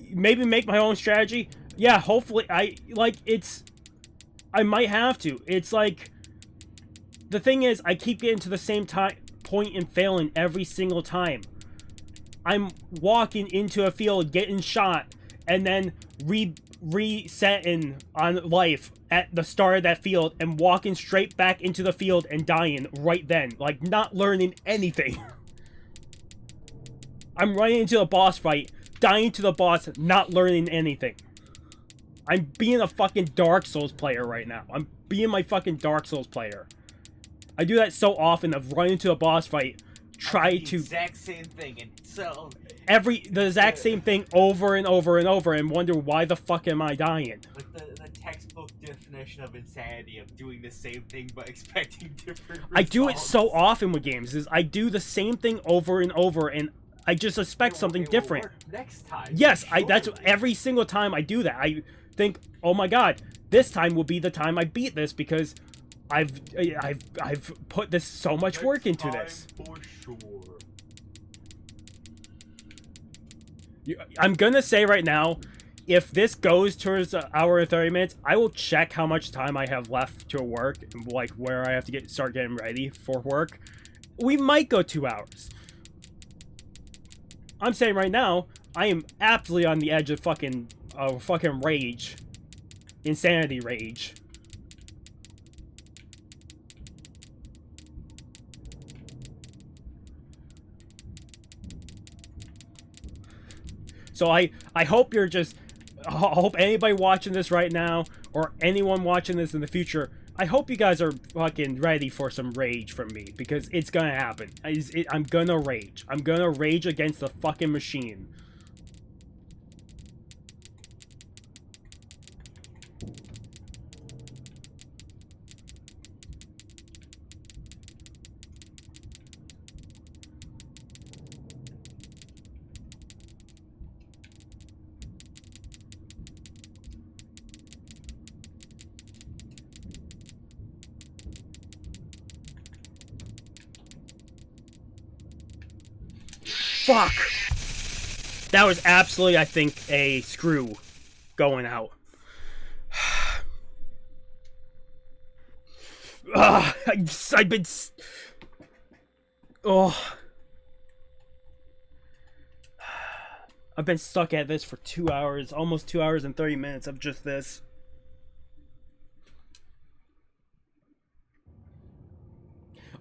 maybe make my own strategy. Yeah, hopefully. I might have to. It's like, the thing is, I keep getting to the same point and failing every single time. I'm walking into a field, getting shot, and then resetting on life at the start of that field, and walking straight back into the field and dying right then. Like, not learning anything. I'm running into a boss fight, dying to the boss, not learning anything. I'm being a fucking Dark Souls player right now. I'm being my fucking Dark Souls player. I do that so often of running into a boss fight, try to... The exact same thing, and so... the exact same thing over and over and over, and wonder why the fuck am I dying? Like the textbook definition of insanity of doing the same thing but expecting different results. I do it so often with games, is I do the same thing over and over, and I just expect something different. Next time. Yes, that's every single time I do that. I think, oh my god, this time will be the time I beat this, because I've put this so much work into this. For sure. I'm gonna say right now, if this goes towards an hour and 30 minutes, I will check how much time I have left to work, and like where I have to start getting ready for work. We might go 2 hours. I'm saying right now, I am absolutely on the edge of fucking rage. Insanity rage. So I hope you're just... I hope anybody watching this right now, or anyone watching this in the future, I hope you guys are fucking ready for some rage from me, because it's gonna happen. I'm gonna rage. I'm gonna rage against the fucking machine. Fuck! That was absolutely, I think, a screw going out. I've been... Oh. I've been stuck at this for 2 hours, almost 2 hours and 30 minutes of just this.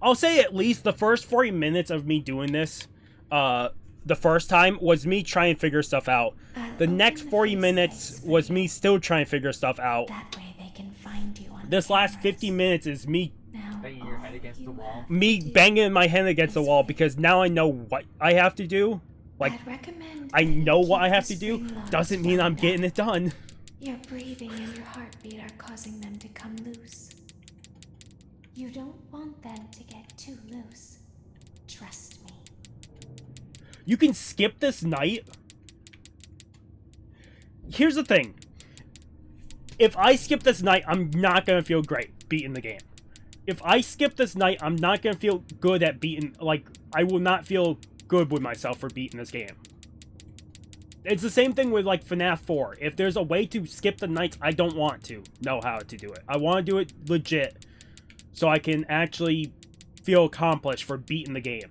I'll say at least the first 40 minutes of me doing this, the first time, was me trying to figure stuff out. The next 40 minutes was me still trying to figure stuff out. That way they can find you on This last cameras. 50 minutes is me Banging your head against the wall. banging my head against the wall, because now I know what I have to do. Like, I know what I have to do. Doesn't mean I'm getting it done. Your breathing and your heartbeat are causing them to come loose. You don't want them to get too loose. Trust me. You can skip this night. Here's the thing. If I skip this night, I'm not going to feel great beating the game. If I skip this night, I'm not going to feel good at beating... Like, I will not feel good with myself for beating this game. It's the same thing with, like, FNAF 4. If there's a way to skip the nights, I don't want to know how to do it. I want to do it legit, so I can actually feel accomplished for beating the game.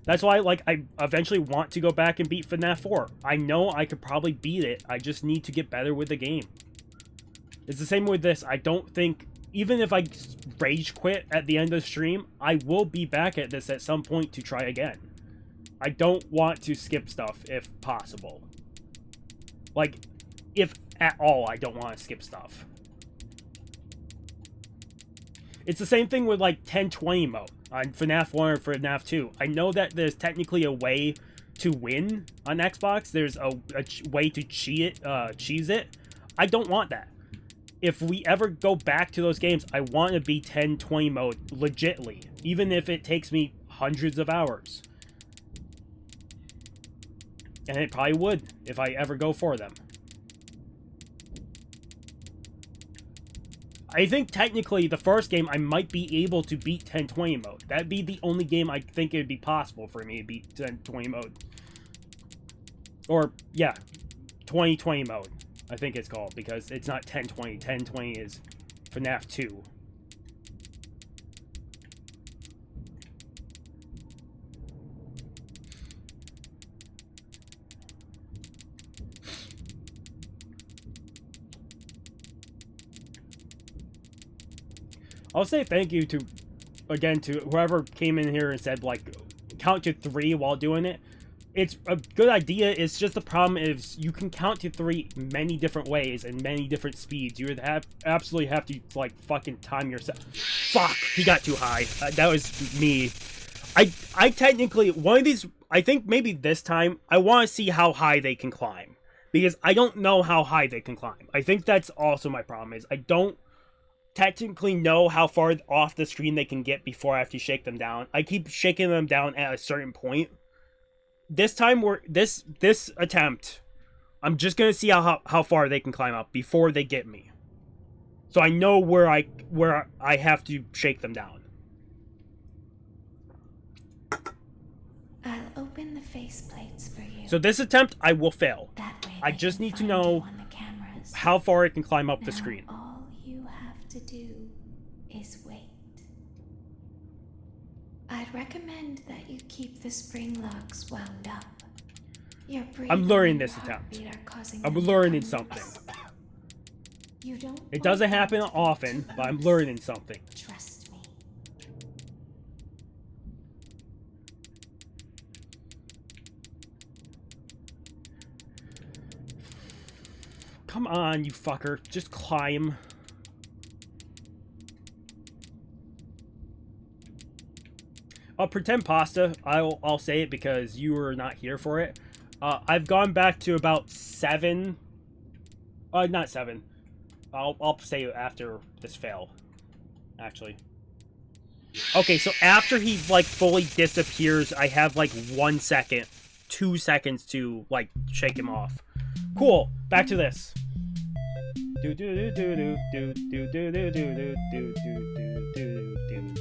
That's why, like, I eventually want to go back and beat FNAF 4. I know I could probably beat it. I just need to get better with the game. It's the same with this. I don't think, even if I rage quit at the end of the stream, I will be back at this at some point to try again. I don't want to skip stuff if possible. Like, if at all, I don't want to skip stuff. It's the same thing with, like, 1020 mode on FNAF 1 or FNAF 2. I know that there's technically a way to win on Xbox. There's a way to cheese it. I don't want that. If we ever go back to those games, I want to be 1020 mode legitly, even if it takes me hundreds of hours. And it probably would if I ever go for them. I think technically the first game I might be able to beat 1020 mode. That'd be the only game I think it'd be possible for me to beat 1020 mode. Or, yeah, 2020 mode, I think it's called, because it's not 1020. 1020 is FNAF 2. I'll say thank you to, again, to whoever came in here and said, like, count to 3 while doing it. It's a good idea. It's just the problem is you can count to 3 many different ways and many different speeds. You would absolutely have to, like, fucking time yourself. Fuck! He got too high. That was me. I technically, one of these, I think maybe this time, I want to see how high they can climb. Because I don't know how high they can climb. I think that's also my problem, is I don't technically know how far off the screen they can get before I have to shake them down. I keep shaking them down at a certain point. This time, this attempt, I'm just gonna see how far they can climb up before they get me, so I know where I have to shake them down. I'll open the faceplates for you. So this attempt, I will fail. That way I they just can need to find know you on the cameras. how far it can climb up Now, the screen. all you have to do is wait. I'd recommend that you keep the spring locks wound up. Your I'm learning breathing this and attempt. heartbeat are causing I'm them to learning come something. loose. You don't It want doesn't them happen to get often, too but I'm loose. learning something. Trust me. Come on, you fucker. Just climb. Pretend pasta. I'll say it because you were not here for it. I've gone back to about 7. Not 7. I'll say it after this fail. Actually. Okay, so after he, like, fully disappears, I have, like, 1 second, 2 seconds to, like, shake him off. Cool. Back to this. Do do do do do do do do do do do do do do.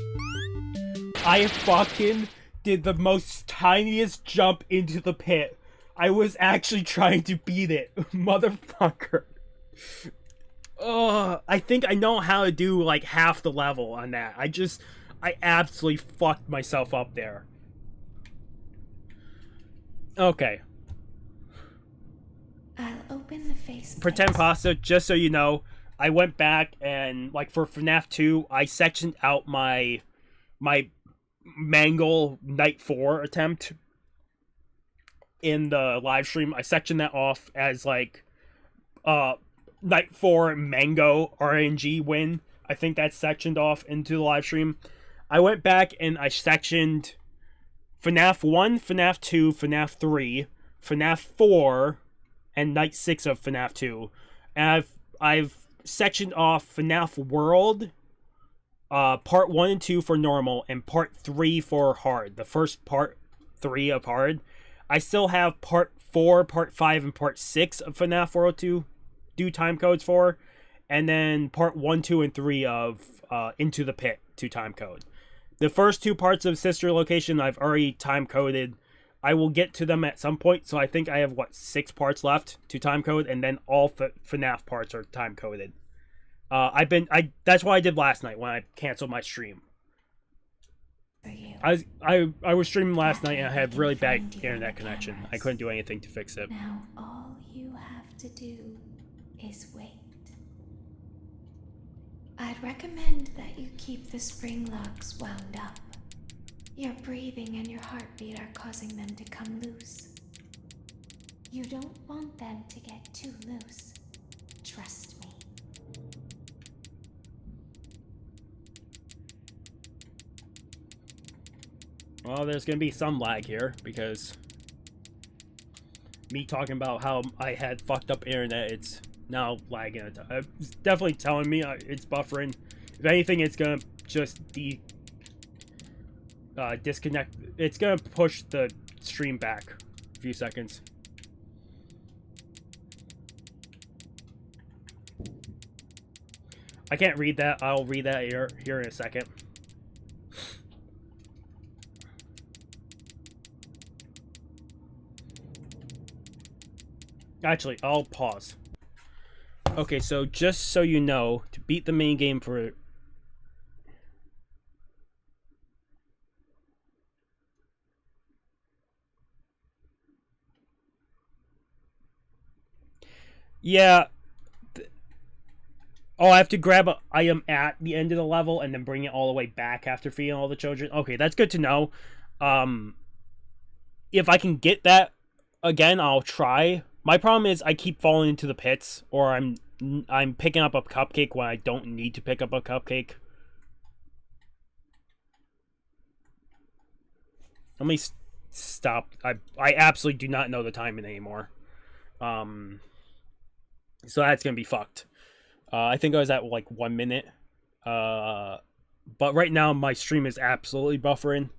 I fucking did the most tiniest jump into the pit. I was actually trying to beat it, motherfucker. I think I know how to do like half the level on that. I absolutely fucked myself up there. Okay. I'll open the face. Pretend pasta, just so you know, I went back and, like, for FNAF 2, I sectioned out my Mangle Night 4 attempt in the live stream. I sectioned that off as, like, Night 4 Mango RNG win. I think that's sectioned off into the live stream. I went back and I sectioned FNAF 1, FNAF 2, FNAF 3, FNAF 4, and Night 6 of FNAF 2. And I've sectioned off FNAF World, Part 1 and 2 for normal, and Part 3 for hard. The first Part 3 of hard. I still have Part 4, Part 5, and Part 6 of FNAF World 2 do time codes for. And then Part 1, 2, and 3 of Into the Pit to time code. The first 2 parts of Sister Location I've already time coded. I will get to them at some point, so I think I have, 6 parts left to time code, and then all FNAF parts are time coded. That's what I did last night when I canceled my stream. I was streaming last night and I had really bad internet connection. I couldn't do anything to fix it. Now all you have to do is wait. I'd recommend that you keep the spring locks wound up. Your breathing and your heartbeat are causing them to come loose. You don't want them to get too loose. Trust me. Well, there's gonna be some lag here because me talking about how I had fucked up internet, it's now lagging. It's definitely telling me it's buffering. If anything, it's gonna just disconnect. It's gonna push the stream back a few seconds. I can't read that. I'll read that here in a second. Actually, I'll pause. Okay, so just so you know, to beat the main game for... Yeah. Oh, I have to grab an item at the end of the level and then bring it all the way back after feeding all the children. Okay, that's good to know. If I can get that again, I'll try. My problem is I keep falling into the pits, or I'm picking up a cupcake when I don't need to pick up a cupcake. Let me stop. I absolutely do not know the timing anymore. So that's gonna be fucked. I think I was at like 1 minute. But right now my stream is absolutely buffering.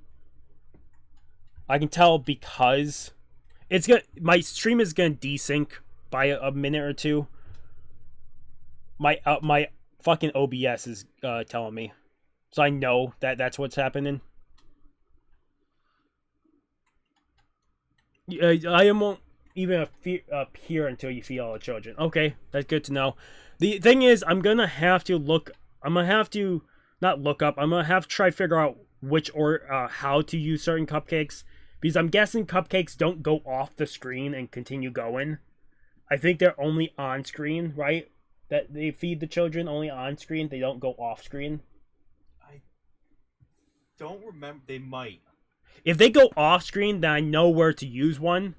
I can tell because my stream is gonna desync by a minute or two. My fucking OBS is telling me, so I know that's what's happening. I won't even appear until you feed all the children. Okay, that's good to know. The thing is, I'm gonna have to not look up. I'm gonna have to try to figure out which or how to use certain cupcakes, because I'm guessing cupcakes don't go off the screen and continue going. I think they're only on screen, right? That they feed the children only on screen. They don't go off screen. I don't remember. They might. If they go off screen, then I know where to use one.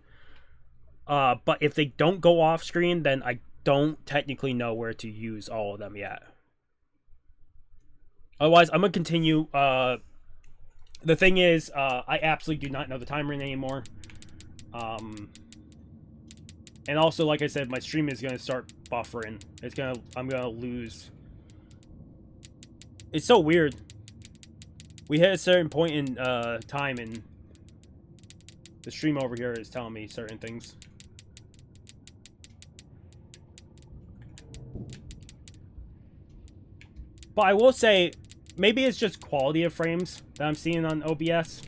But if they don't go off screen, then I don't technically know where to use all of them yet. Otherwise, I'm gonna continue. The thing is, I absolutely do not know the timer anymore. And also, like I said, my stream is gonna start buffering. I'm gonna lose. It's so weird. We hit a certain point in time, and the stream over here is telling me certain things. But I will say, maybe it's just quality of frames that I'm seeing on OBS.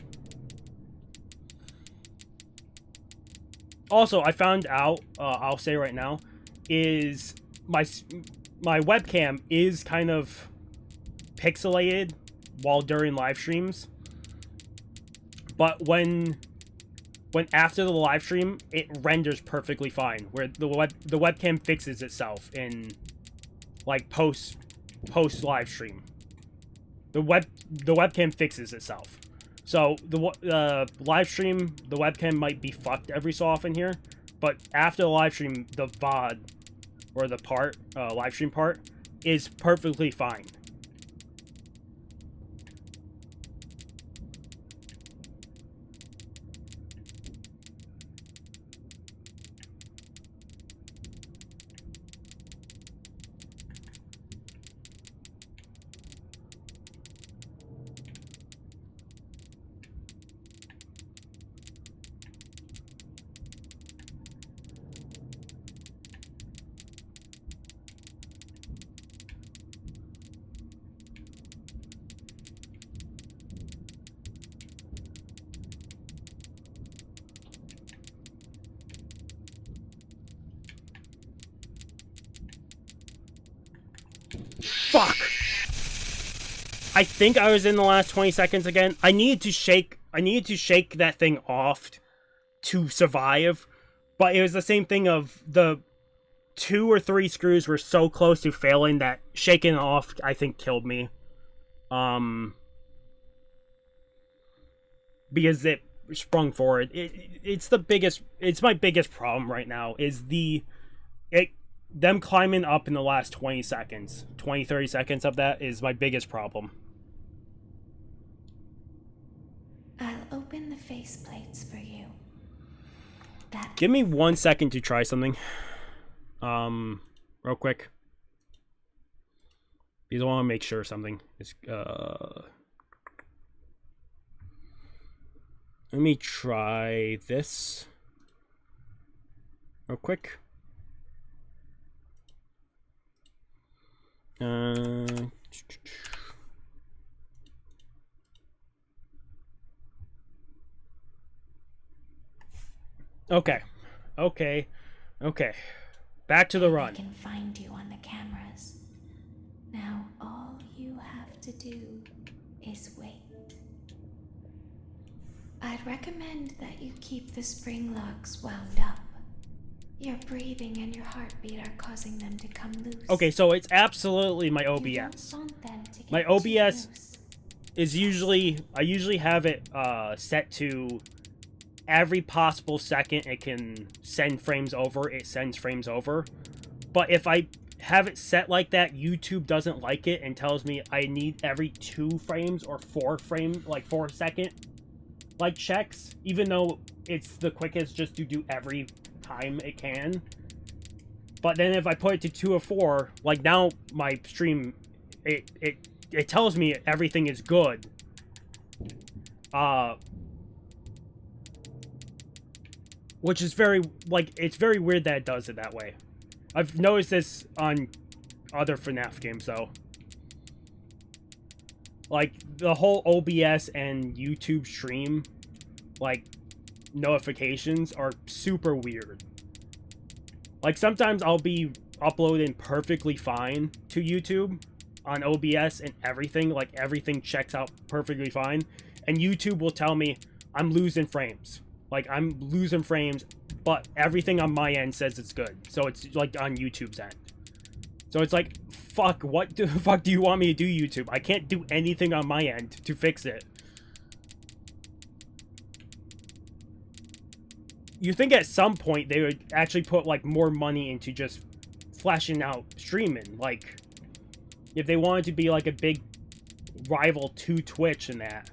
Also, I found out, I'll say right now, is my webcam is kind of pixelated while during live streams. But when after the live stream, it renders perfectly fine, where the webcam fixes itself in like post live stream. The webcam fixes itself. So the live stream, the webcam might be fucked every so often here, but after the live stream, the VOD or the live stream part is perfectly fine. Fuck! I think I was in the last 20 seconds again. I needed to shake that thing off to survive, but it was the same thing of the 2 or 3 screws were so close to failing that shaking it off, I think, killed me. Because it sprung forward. It's my biggest problem right now is them climbing up in the last 20 seconds. 20, 30 seconds of that is my biggest problem. I'll open the faceplates for you. Give me 1 second to try something. Real quick. Because I want to make sure something is, let me try this. Real quick. Okay. Okay. Back to the I run. can find you on the cameras. Now all you have to do is wait. I'd recommend that you keep the spring locks wound up. Your breathing and your heartbeat are causing them to come loose. Okay, so it's absolutely my You OBS. don't want them to get My too OBS loose. is usually, I usually have it set to every possible second it can send frames over, it sends frames over. But if I have it set like that, YouTube doesn't like it and tells me I need every 2 frames or 4 frame, like 4 second like checks, even though it's the quickest just to do every time it can. But then if I put it to 2 or 4, like now my stream, it tells me everything is good. Which is very, like, it's very weird that it does it that way. I've noticed this on other FNAF games, though. Like, the whole OBS and YouTube stream, like, notifications are super weird. Like, sometimes I'll be uploading perfectly fine to YouTube on OBS and everything. Like, everything checks out perfectly fine. And YouTube will tell me I'm losing frames. Like, I'm losing frames, but everything on my end says it's good. So it's, like, on YouTube's end. So it's like, fuck, what the fuck do you want me to do, YouTube? I can't do anything on my end to fix it. You think at some point they would actually put, like, more money into just flashing out streaming. Like, if they wanted to be, like, a big rival to Twitch and that.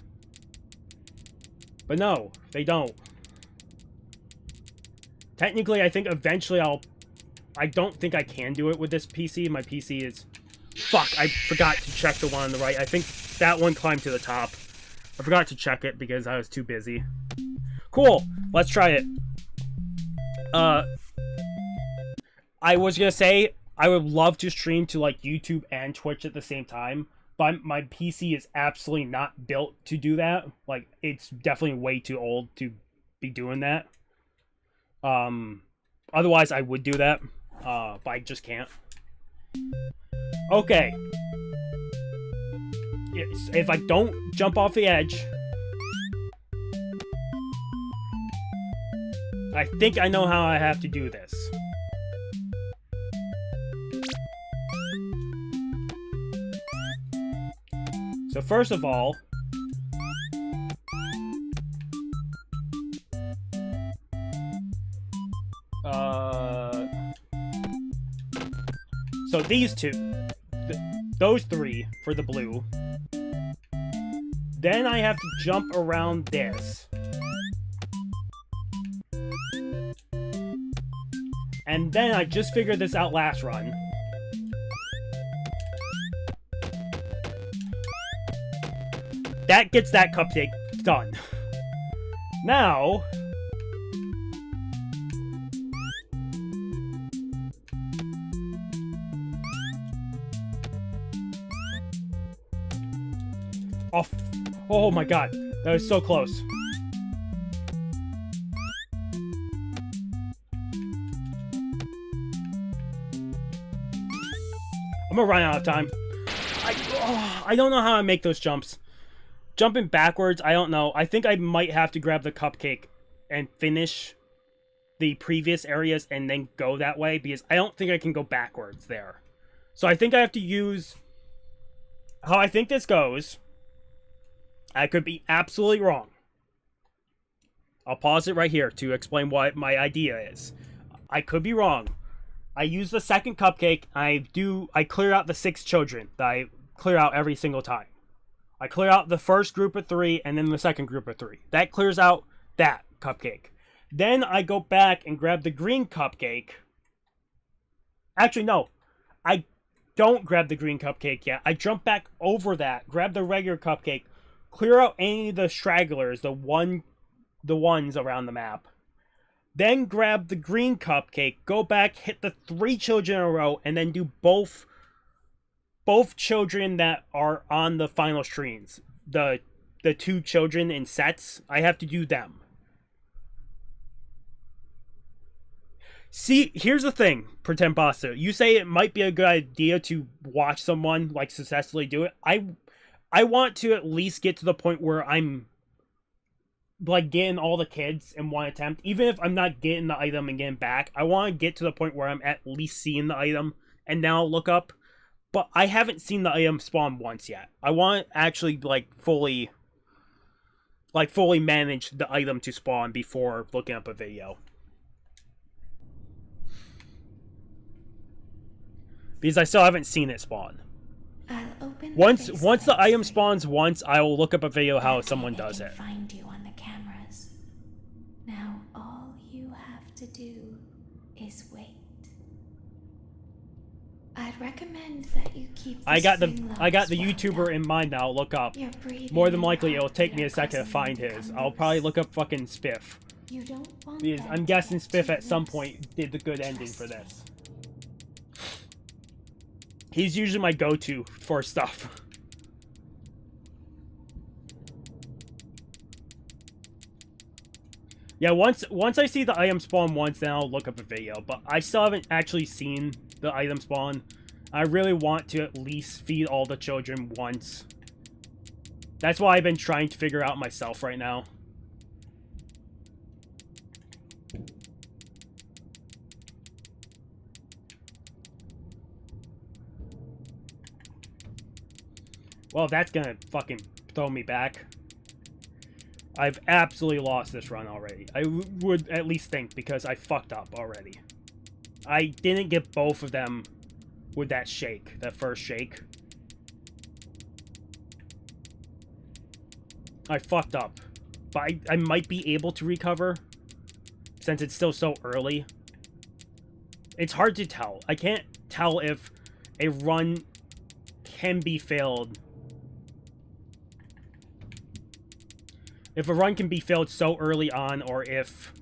But no, they don't. Technically, I think eventually I don't think I can do it with this PC. My PC is... Fuck, I forgot to check the one on the right. I think that one climbed to the top. I forgot to check it because I was too busy. Cool, let's try it. I was gonna say, I would love to stream to, like, YouTube and Twitch at the same time. But my PC is absolutely not built to do that. Like, it's definitely way too old to be doing that. Otherwise I would do that. But I just can't. Okay. If I don't jump off the edge... I think I know how I have to do this. So first of all... So these two, those 3 for the blue. Then I have to jump around this. And then I just figured this out last run. That gets that cupcake done. Now... Oh my god, that was so close. I'm gonna run out of time. I don't know how I make those jumps. Jumping backwards, I don't know. I think I might have to grab the cupcake and finish the previous areas and then go that way, because I don't think I can go backwards there. So I think I have to use... How I think this goes... I could be absolutely wrong. I'll pause it right here to explain what my idea is. I could be wrong. I use the second cupcake. I clear out the 6 children that I clear out every single time. I clear out the first group of 3 and then the second group of 3. That clears out that cupcake. Then I go back and grab the green cupcake. Actually, no. I don't grab the green cupcake yet. I jump back over that, grab the regular cupcake, clear out any of the stragglers, the ones around the map. Then grab the green cupcake, go back, hit the 3 children in a row, and then do both children that are on the final screens. The 2 children in sets, I have to do them. See, here's the thing, Pretend Pasta. You say it might be a good idea to watch someone, like, successfully do it. I want to at least get to the point where I'm, like, getting all the kids in one attempt. Even if I'm not getting the item and getting back, I want to get to the point where I'm at least seeing the item and now look up. But I haven't seen the item spawn once yet. I want to actually, like, fully manage the item to spawn before looking up a video. Because I still haven't seen it spawn. I'll open Once the the item faceplates spawns once, I will look up a video how that way someone they does can it. Find you on the cameras. Now all you have to do is wait. I'd recommend that you keep the I got the string logs YouTuber wound in mind now. I'll look up. Your breathing More than and likely, it'll take me a heartbeat are second to causing find them to his. come I'll probably loose. look up fucking Spiff. You don't want Because them I'm to guessing get Spiff too at some loose. point did the good ending for this. He's usually my go-to for stuff. Yeah, once I see the item spawn once, then I'll look up a video. But I still haven't actually seen the item spawn. I really want to at least feed all the children once. That's why I've been trying to figure out myself right now. Well, that's gonna fucking throw me back. I've absolutely lost this run already. I would at least think, because I fucked up already. I didn't get both of them with that shake, that first shake. I fucked up. But I might be able to recover, since it's still so early. It's hard to tell. I can't tell if a run can be failed. If a run can be failed so early on, or if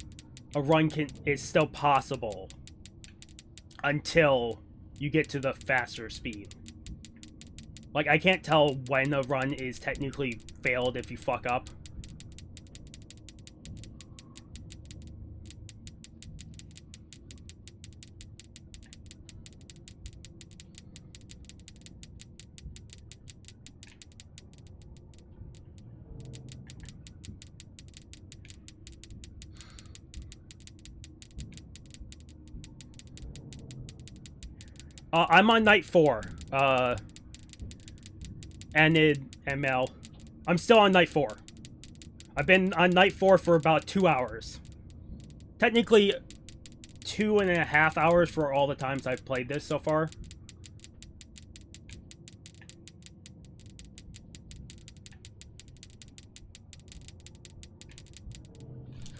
a run is still possible until you get to the faster speed. Like, I can't tell when a run is technically failed if you fuck up. I'm on night 4. Enid, ML. I'm still on night 4. I've been on night 4 for about 2 hours. Technically, 2.5 hours for all the times I've played this so far.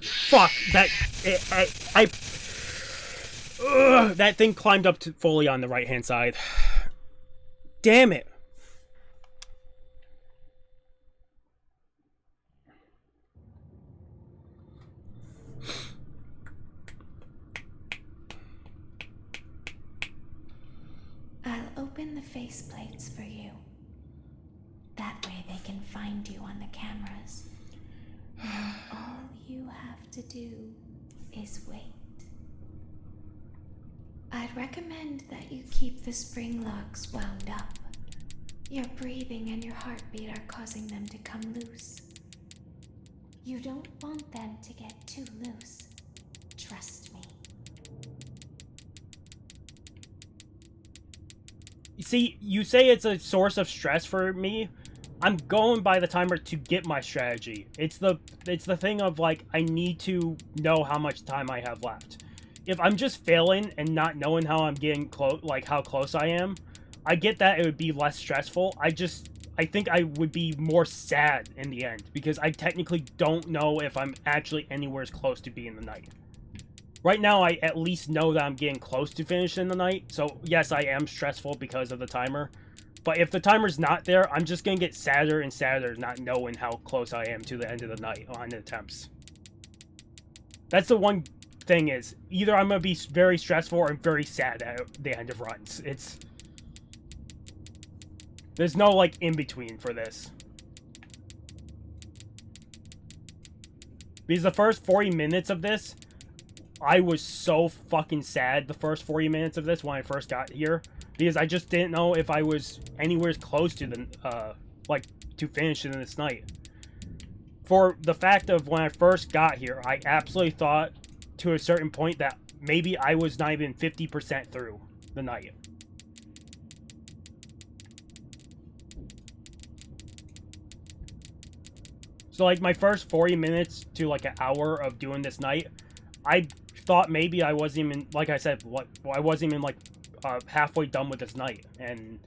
Fuck! That thing climbed up to fully on the right-hand side. Damn it. I'll open the faceplates for you. That way they can find you on the cameras. Now all you have to do is wait. I'd recommend that you keep the spring locks wound up. Your breathing and your heartbeat are causing them to come loose. You don't want them to get too loose. Trust me. See, you say it's a source of stress for me. I'm going by the timer to get my strategy. It's the thing of, like, I need to know how much time I have left. If I'm just failing and not knowing how I'm getting close, like how close I am, I get that it would be less stressful. I think I would be more sad in the end, because I technically don't know if I'm actually anywhere as close to being the night. Right now, I at least know that I'm getting close to finishing the night, so yes, I am stressful because of the timer. But if the timer's not there, I'm just gonna get sadder and sadder not knowing how close I am to the end of the night on the attempts. That's the one thing is, either I'm gonna be very stressful or I'm very sad at the end of runs. There's no, like, in-between for this. Because the first 40 minutes of this I was so fucking sad the first 40 minutes of this when I first got here, because I just didn't know if I was anywhere close to the like to finish it in this night. For the fact of when I first got here, I absolutely thought to a certain point that maybe I was not even 50% through the night. So like my first 40 minutes to like an hour of doing this night, I thought maybe I wasn't even, like I said, I wasn't even like halfway done with this night. And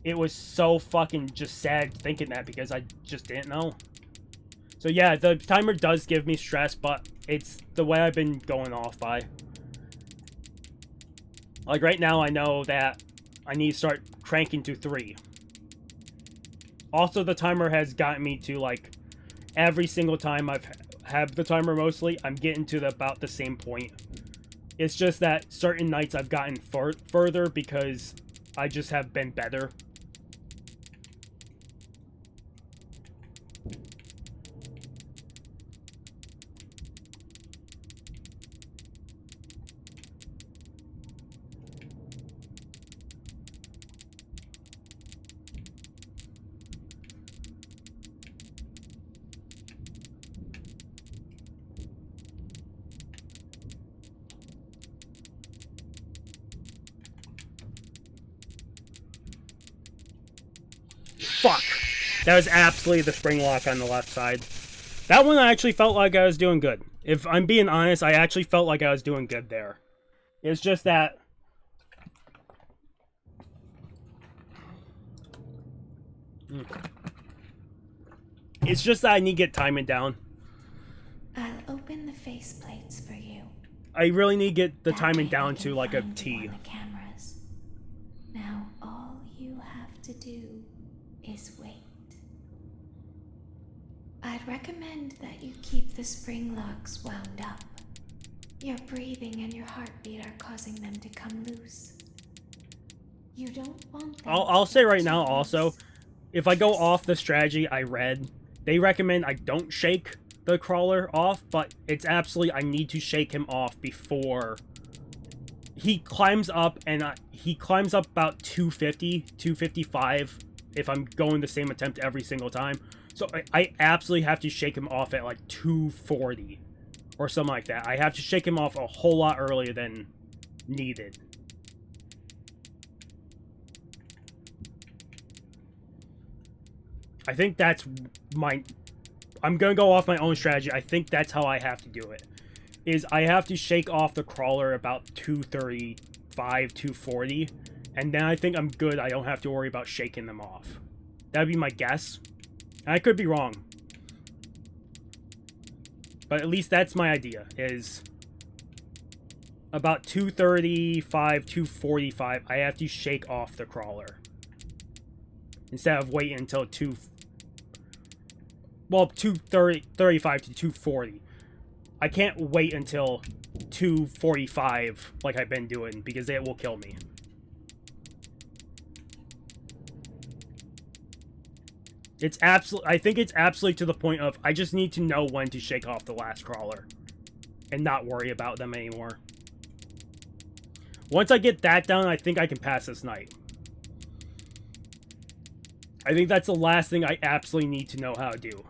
it was so fucking just sad thinking that, because I just didn't know. So yeah, the timer does give me stress, but it's the way I've been going off by. Like right now, I know that I need to start cranking to 3. Also, the timer has gotten me to like every single time I've had the timer mostly, I'm getting to about the same point. It's just that certain nights I've gotten further because I just have been better. Fuck. That was absolutely the spring lock on the left side. That one I actually felt like I was doing good. If I'm being honest, I actually felt like I was doing good there. It's just that... It's just that I need to get timing down. I'll open the faceplates for you. I really need to get the That timing way down we to can like a find T. you on the cameras. Now all you have to do is wait. I'd recommend that you keep the spring locks wound up. Your breathing and your heartbeat are causing them to come loose. You don't want them I'll to say get right too now also, loose. if I go off the strategy I read, they recommend I don't shake the crawler off, but it's absolutely, I need to shake him off before he climbs up, and he climbs up about 250, 255 if I'm going the same attempt every single time. So I absolutely have to shake him off at like 240 or something like that. I have to shake him off a whole lot earlier than needed. I think that's my... I'm going to go off my own strategy. I think that's how I have to do it. Is I have to shake off the crawler about 235, 240. And then I think I'm good. I don't have to worry about shaking them off. That'd be my guess. I could be wrong. But at least that's my idea. Is about 235, 245, I have to shake off the crawler. Instead of waiting until 235 to 240. I can't wait until 245 like I've been doing, because it will kill me. It's absolutely, I think it's absolutely to the point of I just need to know when to shake off the last crawler and not worry about them anymore. Once I get that done, I think I can pass this night. I think that's the last thing I absolutely need to know how to do.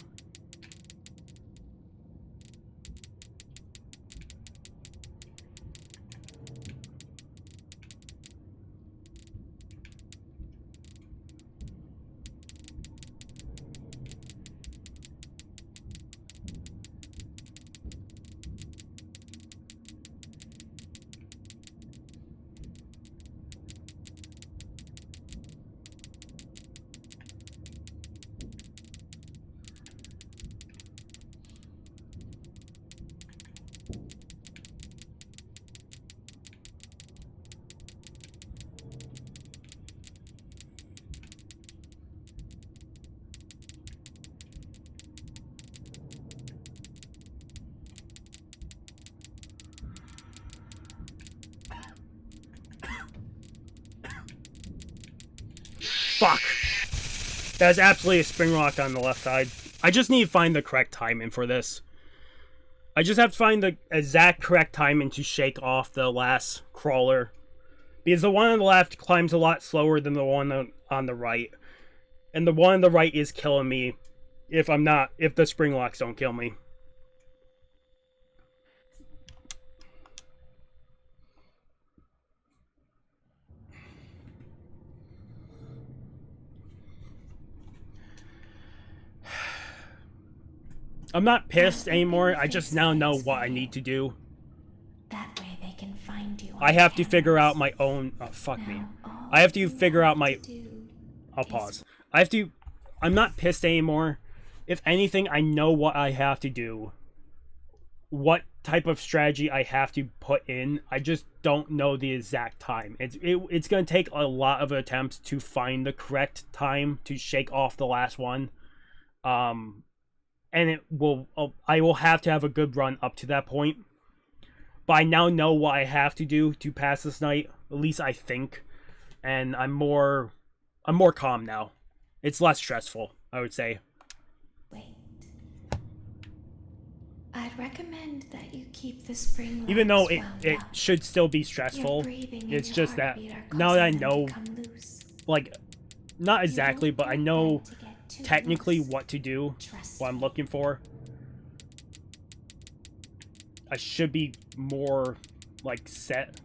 Fuck! That is absolutely a spring lock on the left side. I just need to find the correct timing for this. I just have to find the exact correct timing to shake off the last crawler. Because the one on the left climbs a lot slower than the one on the right. And the one on the right is killing me if the spring locks don't kill me. I'm not pissed anymore. I just now know what I need to do. That way they can find you. I have to figure out my own... Oh, fuck me. I have to figure out my... I'll pause. I'm not pissed anymore. If anything, I know what I have to do. What type of strategy I have to put in. I just don't know the exact time. It's going to take a lot of attempts to find the correct time to shake off the last one. And I will have to have a good run up to that point. But I now know what I have to do to pass this night. At least I think. And I'm more calm now. It's less stressful, I would say. Wait. I'd recommend that you keep the spring locks even though wound it up. should still be stressful. Your breathing and It's your just that heartbeat are now that I causing them know, to come loose. like, not You exactly, don't but I want know them to get too technically loose. what to do, Trust what I'm me. looking for. I should be more, like, set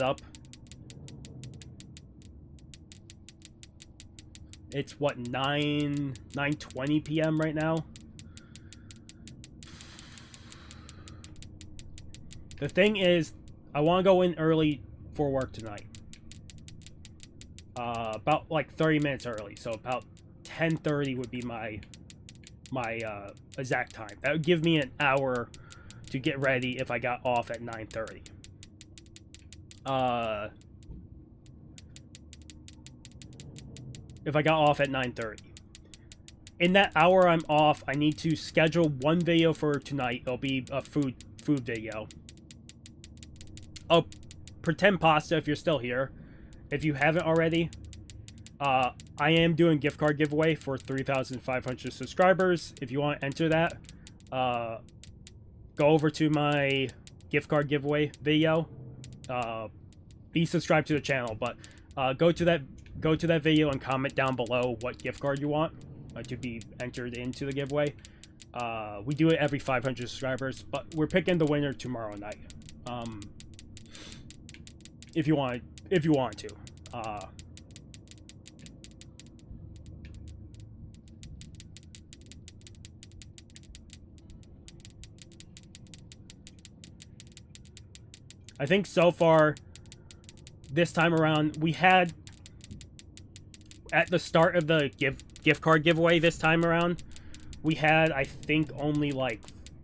up. It's what, 9:20 p.m. right now. The thing is, I want to go in early for work tonight. About like 30 minutes early, so about 10:30 would be my exact time. That would give me an hour to get ready if I got off at 9:30. If I got off at 9:30. In that hour I'm off, I need to schedule one video for tonight. It'll be a food video. Oh, pretend pasta if you're still here. If you haven't already, I am doing gift card giveaway for 3,500 subscribers. If you want to enter that, go over to my gift card giveaway video. Be subscribed to the channel, but go to that video and comment down below what gift card you want to be entered into the giveaway. We do it every 500 subscribers, but we're picking the winner tomorrow night. If you want to. I think so far, this time around, we had, at the start of the gift card giveaway this time around, we had, I think, only like,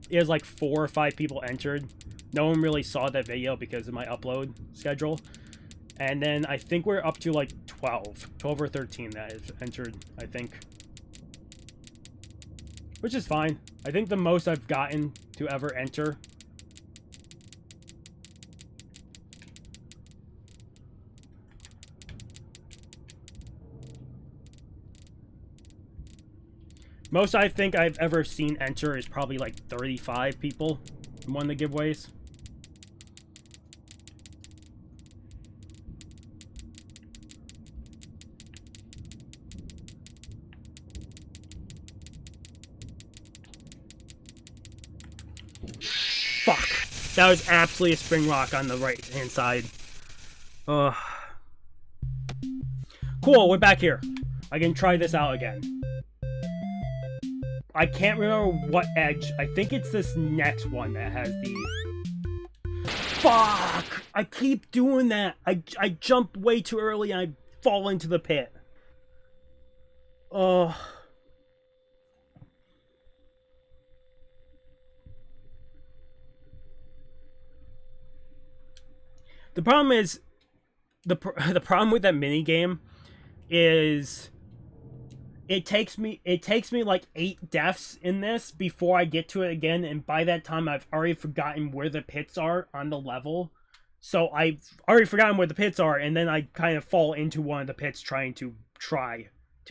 it was like 4 or 5 people entered. No one really saw that video because of my upload schedule. And then I think we're up to like 12 or 13 that is entered, I think. Which is fine. I think the most I've gotten to ever enter. Most I think I've ever seen enter is probably like 35 people in one of the giveaways. Fuck. That was absolutely a spring lock on the right hand side. Cool, we're back here. I can try this out again. I can't remember what edge. I think it's this next one that has the... Fuck! I keep doing that. I jump way too early and I fall into the pit. Oh. The problem is... The problem with that minigame is... It takes me like 8 deaths in this before I get to it again, and by that time I've already forgotten where the pits are on the level. So I've already forgotten where the pits are, and then I kind of fall into one of the pits try to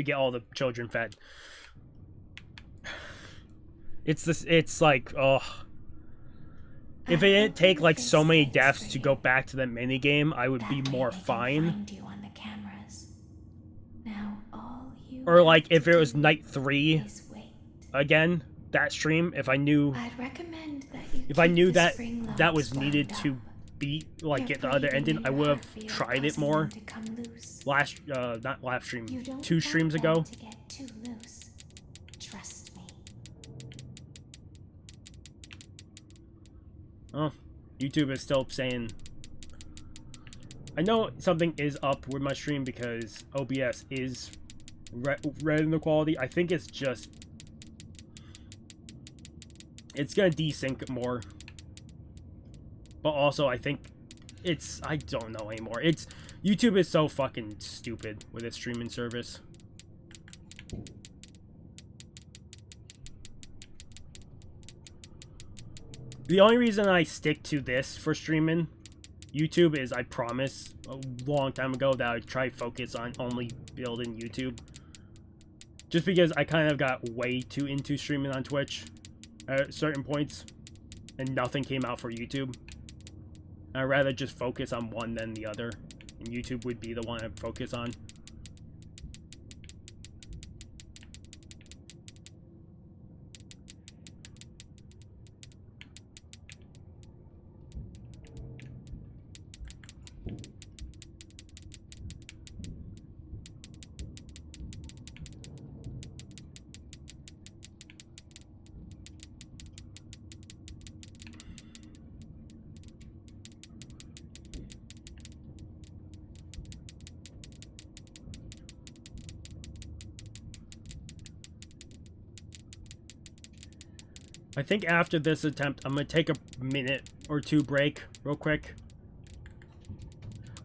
get all the children fed. It's like, oh. If it didn't take like so many deaths to go back to the mini game, I would be more fine. Or like if it was night 3 again, that stream, if I knew that that was needed to beat, like get the other ending, I would have tried it more. Not last stream, 2 streams ago. Oh, YouTube is still saying. I know something is up with my stream because OBS is red in the quality. I think it's just. It's gonna desync more. But also, I think it's. I don't know anymore. It's. YouTube is so fucking stupid with its streaming service. The only reason I stick to this for streaming YouTube is I promised a long time ago that I'd try focus on only building YouTube. Just because I kind of got way too into streaming on Twitch at certain points and nothing came out for YouTube. I'd rather just focus on one than the other, and YouTube would be the one I'd focus on. I think after this attempt, I'm going to take a minute or 2 break real quick.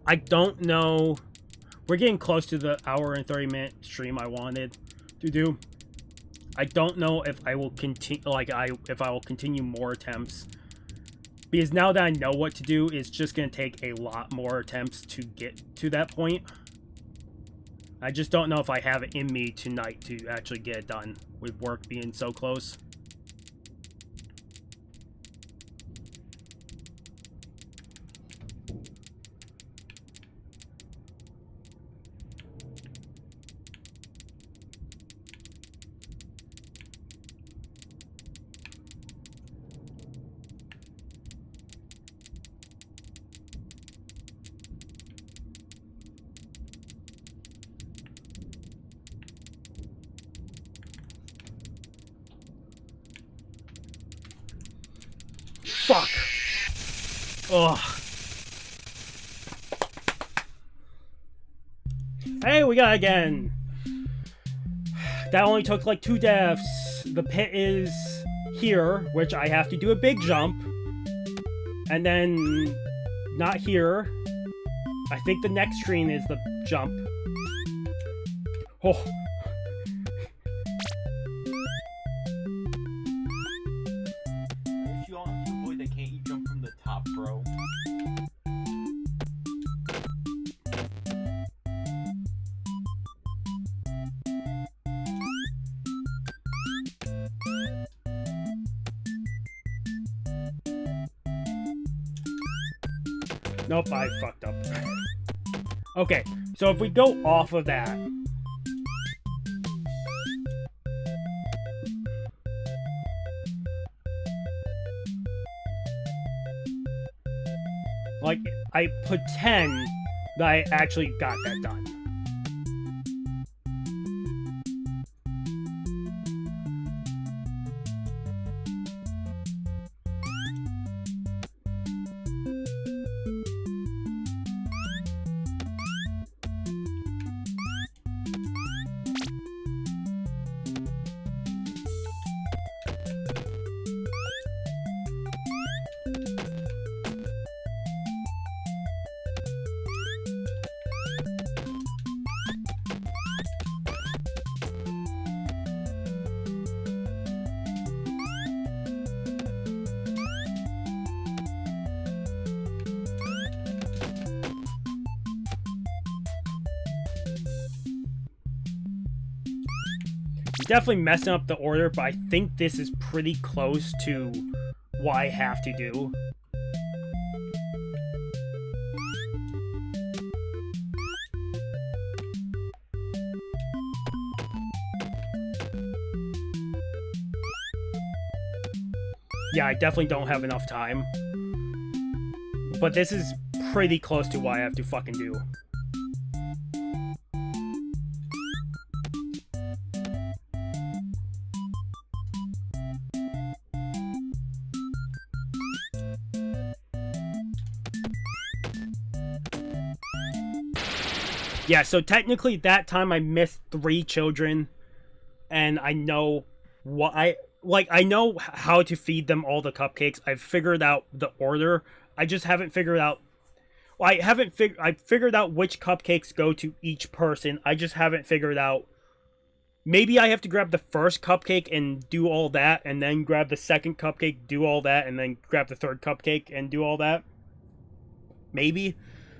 I don't know. We're getting close to the hour and 30-minute stream I wanted to do. I don't know if I will continue, if I will continue more attempts. Because now that I know what to do, it's just going to take a lot more attempts to get to that point. I just don't know if I have it in me tonight to actually get it done with work being so close. Fuck. Ugh. Hey, we got it again. That only took like 2 deaths. The pit is here, which I have to do a big jump. And then not here. I think the next screen is the jump. Oh. Nope, I fucked up. Okay, so if we go off of that. Like, I pretend that I actually got that done. Definitely messing up the order, but I think this is pretty close to what I have to do. Yeah, I definitely don't have enough time. But this is pretty close to what I have to fucking do. Yeah, so technically that time I missed 3 children, and I know what I know how to feed them all the cupcakes. I've figured out the order. I just haven't figured out. Well, I figured out which cupcakes go to each person. I just haven't figured out. Maybe I have to grab the first cupcake and do all that, and then grab the second cupcake, do all that, and then grab the third cupcake and do all that. Maybe.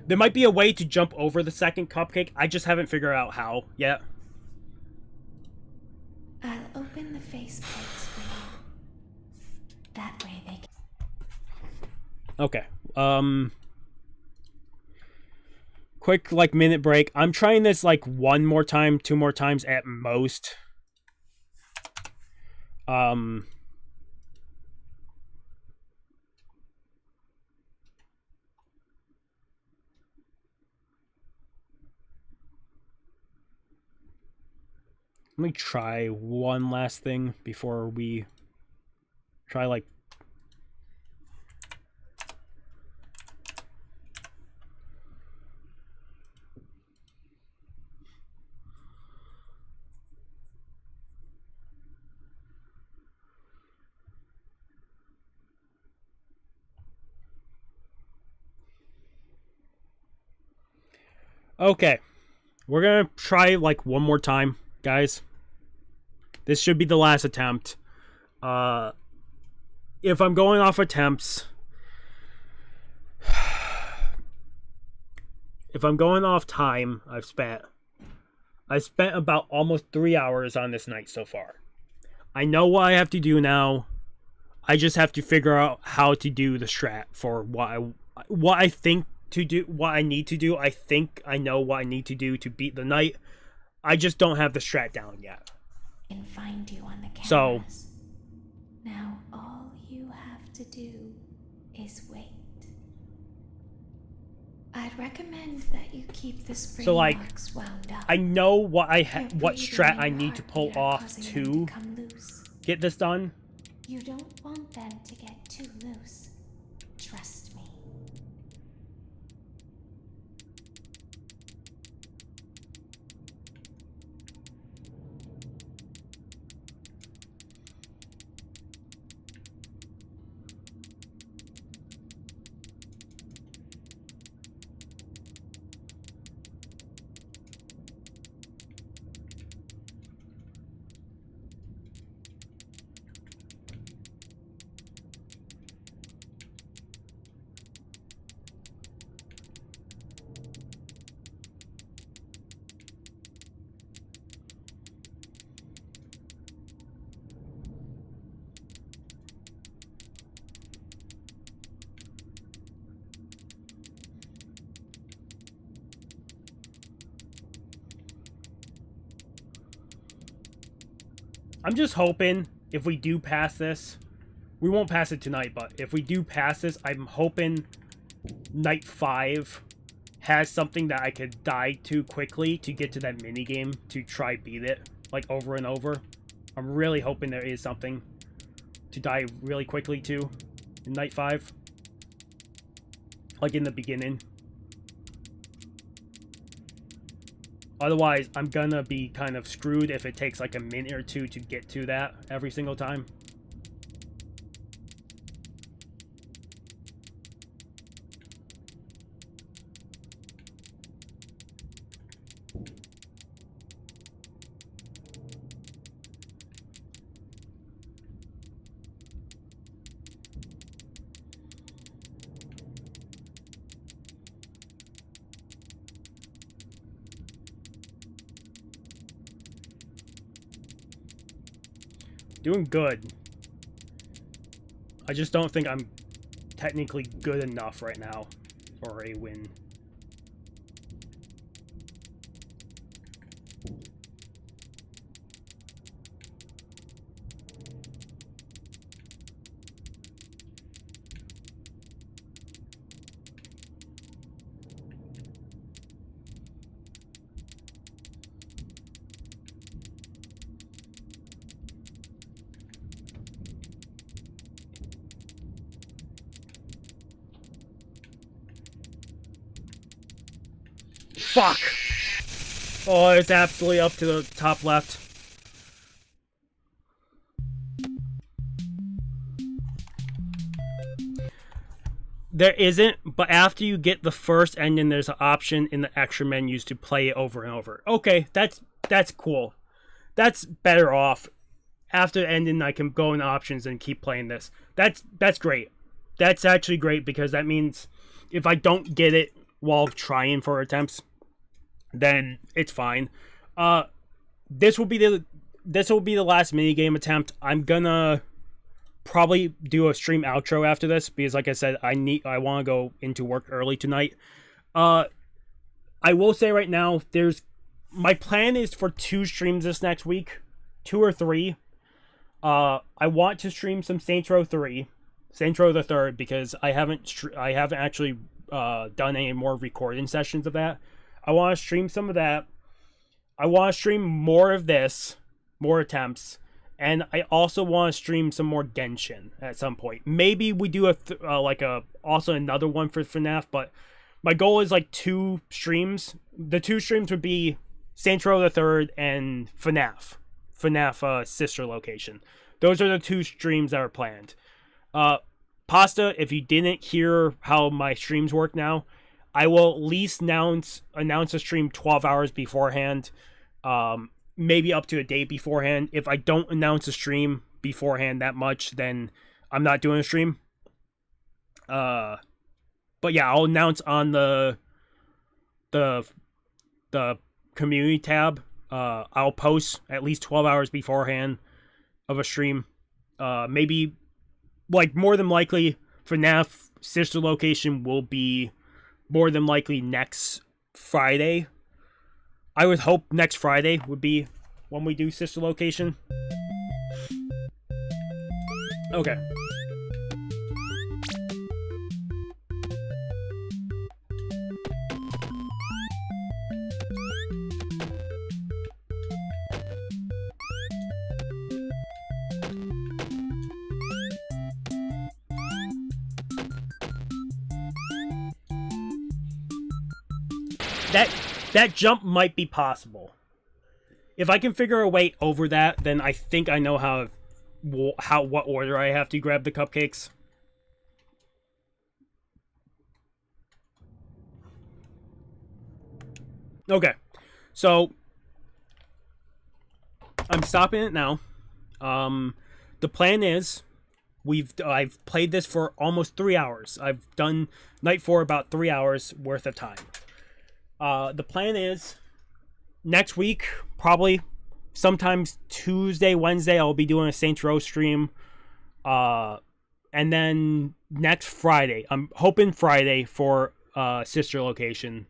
There might be a way to jump over the second cupcake. I just haven't figured out how yet. I'll open the faceplates for you. That way they can... Okay. Quick, like, minute break. I'm trying this, like, 1 more time, 2 more times at most. Let me try one last thing before we try, like... Okay. We're gonna try, like, 1 more time, guys. This should be the last attempt. If I'm going off attempts... If I'm going off time I've spent about almost 3 hours on this night so far. I know what I have to do now. I just have to figure out how to do the strat for what I think to do, what I need to do. I think I know what I need to do to beat the night. I just don't have the strat down yet. Can find you on the cameras. So now all you have to do is wait. I'd recommend that you keep the spring locks wound up. I know what what strat I need to pull off to get this done. You don't want them to get too loose. Trust me. I'm just hoping if we do pass this, we won't pass it tonight, but if we do pass this, I'm hoping night 5 has something that I could die to quickly to get to that minigame to try beat it, like, over and over. I'm really hoping there is something to die really quickly to in night 5. Like in the beginning. Otherwise, I'm gonna be kind of screwed if it takes like a minute or 2 to get to that every single time. Doing good. I just don't think I'm technically good enough right now for a win. Fuck! Oh, it's absolutely up to the top left. There isn't, but after you get the first ending, there's an option in the extra menus to play it over and over. Okay, that's cool. That's better off. After the ending, I can go in options and keep playing this. That's great. That's actually great because that means if I don't get it while trying for attempts, then it's fine. This will be the last minigame attempt. I'm gonna probably do a stream outro after this because, like I said, I want to go into work early tonight. I will say right now, my plan is for 2 streams this next week, 2 or 3. I want to stream some Saints Row 3, Saints Row the Third, because I haven't actually done any more recording sessions of that. I want to stream some of that. I want to stream more of this, more attempts, and I also want to stream some more Genshin at some point. Maybe we do also another one for FNAF, but my goal is like 2 streams. The 2 streams would be Saints Row the Third and FNAF sister location. Those are the 2 streams that are planned. Pasta, if you didn't hear how my streams work now, I will at least announce a stream 12 hours beforehand, maybe up to a day beforehand. If I don't announce a stream beforehand that much, then I'm not doing a stream. But yeah, I'll announce on the community tab. I'll post at least 12 hours beforehand of a stream. Maybe, like, more than likely, FNAF sister location will be more than likely next Friday. I would hope next Friday would be when we do sister location. Okay. That jump might be possible. If I can figure a way over that, then I think I know what order I have to grab the cupcakes. Okay, so I'm stopping it now. The plan is I've played this for almost 3 hours. I've done night 4 about 3 hours worth of time. The plan is next week, probably sometimes Tuesday, Wednesday, I'll be doing a Saints Row stream. And then next Friday, I'm hoping Friday for sister location.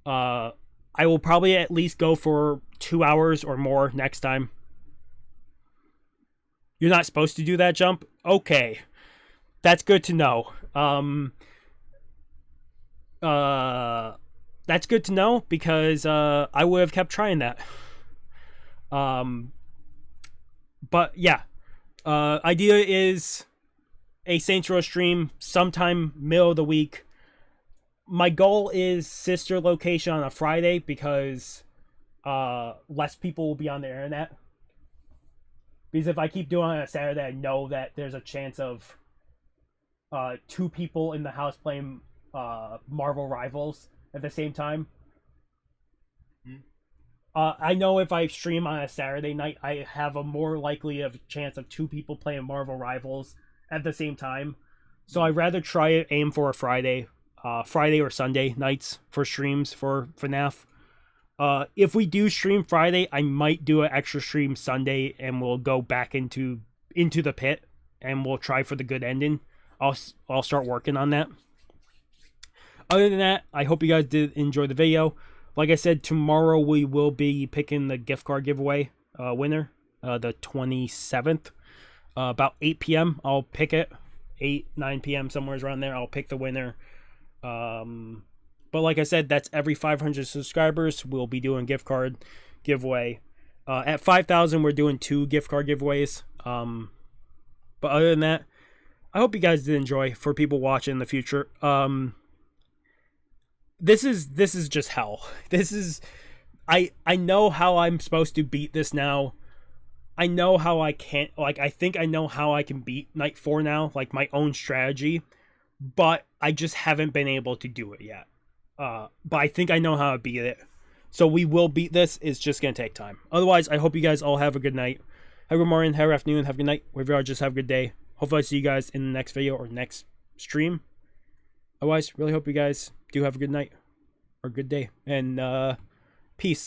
I will probably at least go for 2 hours or more next time. You're not supposed to do that jump? Okay. That's good to know. That's good to know because I would have kept trying that. But yeah, idea is a Saints Row stream sometime middle of the week. My goal is sister location on a Friday because less people will be on the internet. Because if I keep doing it on a Saturday, I know that there's a chance of 2 people in the house playing Marvel Rivals at the same time. I know if I stream on a Saturday night, I have a more likely of chance of 2 people playing Marvel Rivals at the same time. So I'd rather aim for a Friday or Sunday nights for streams for FNAF. If we do stream Friday, I might do an extra stream Sunday and we'll go back into the pit and we'll try for the good ending. I'll start working on that. Other than that, I hope you guys did enjoy the video. Like I said, tomorrow we will be picking the gift card giveaway winner, the 27th. About 8 p.m. I'll pick it. 9 p.m. somewhere around there. I'll pick the winner. But like I said, that's every 500 subscribers. We'll be doing gift card giveaway. At 5,000, we're doing 2 gift card giveaways. But other than that, I hope you guys did enjoy. For people watching in the future, this is just hell. This is, I know how I'm supposed to beat this now. I know how I can't, like, I think I know how I can beat Night 4 now, like my own strategy, but I just haven't been able to do it yet. But I think I know how to beat it. So we will beat this. It's just going to take time. Otherwise, I hope you guys all have a good night. Have a good morning, have a good afternoon, have a good night. Wherever you are, just have a good day. Hopefully I see you guys in the next video or next stream. Otherwise, really hope you guys do have a good night or good day. And peace.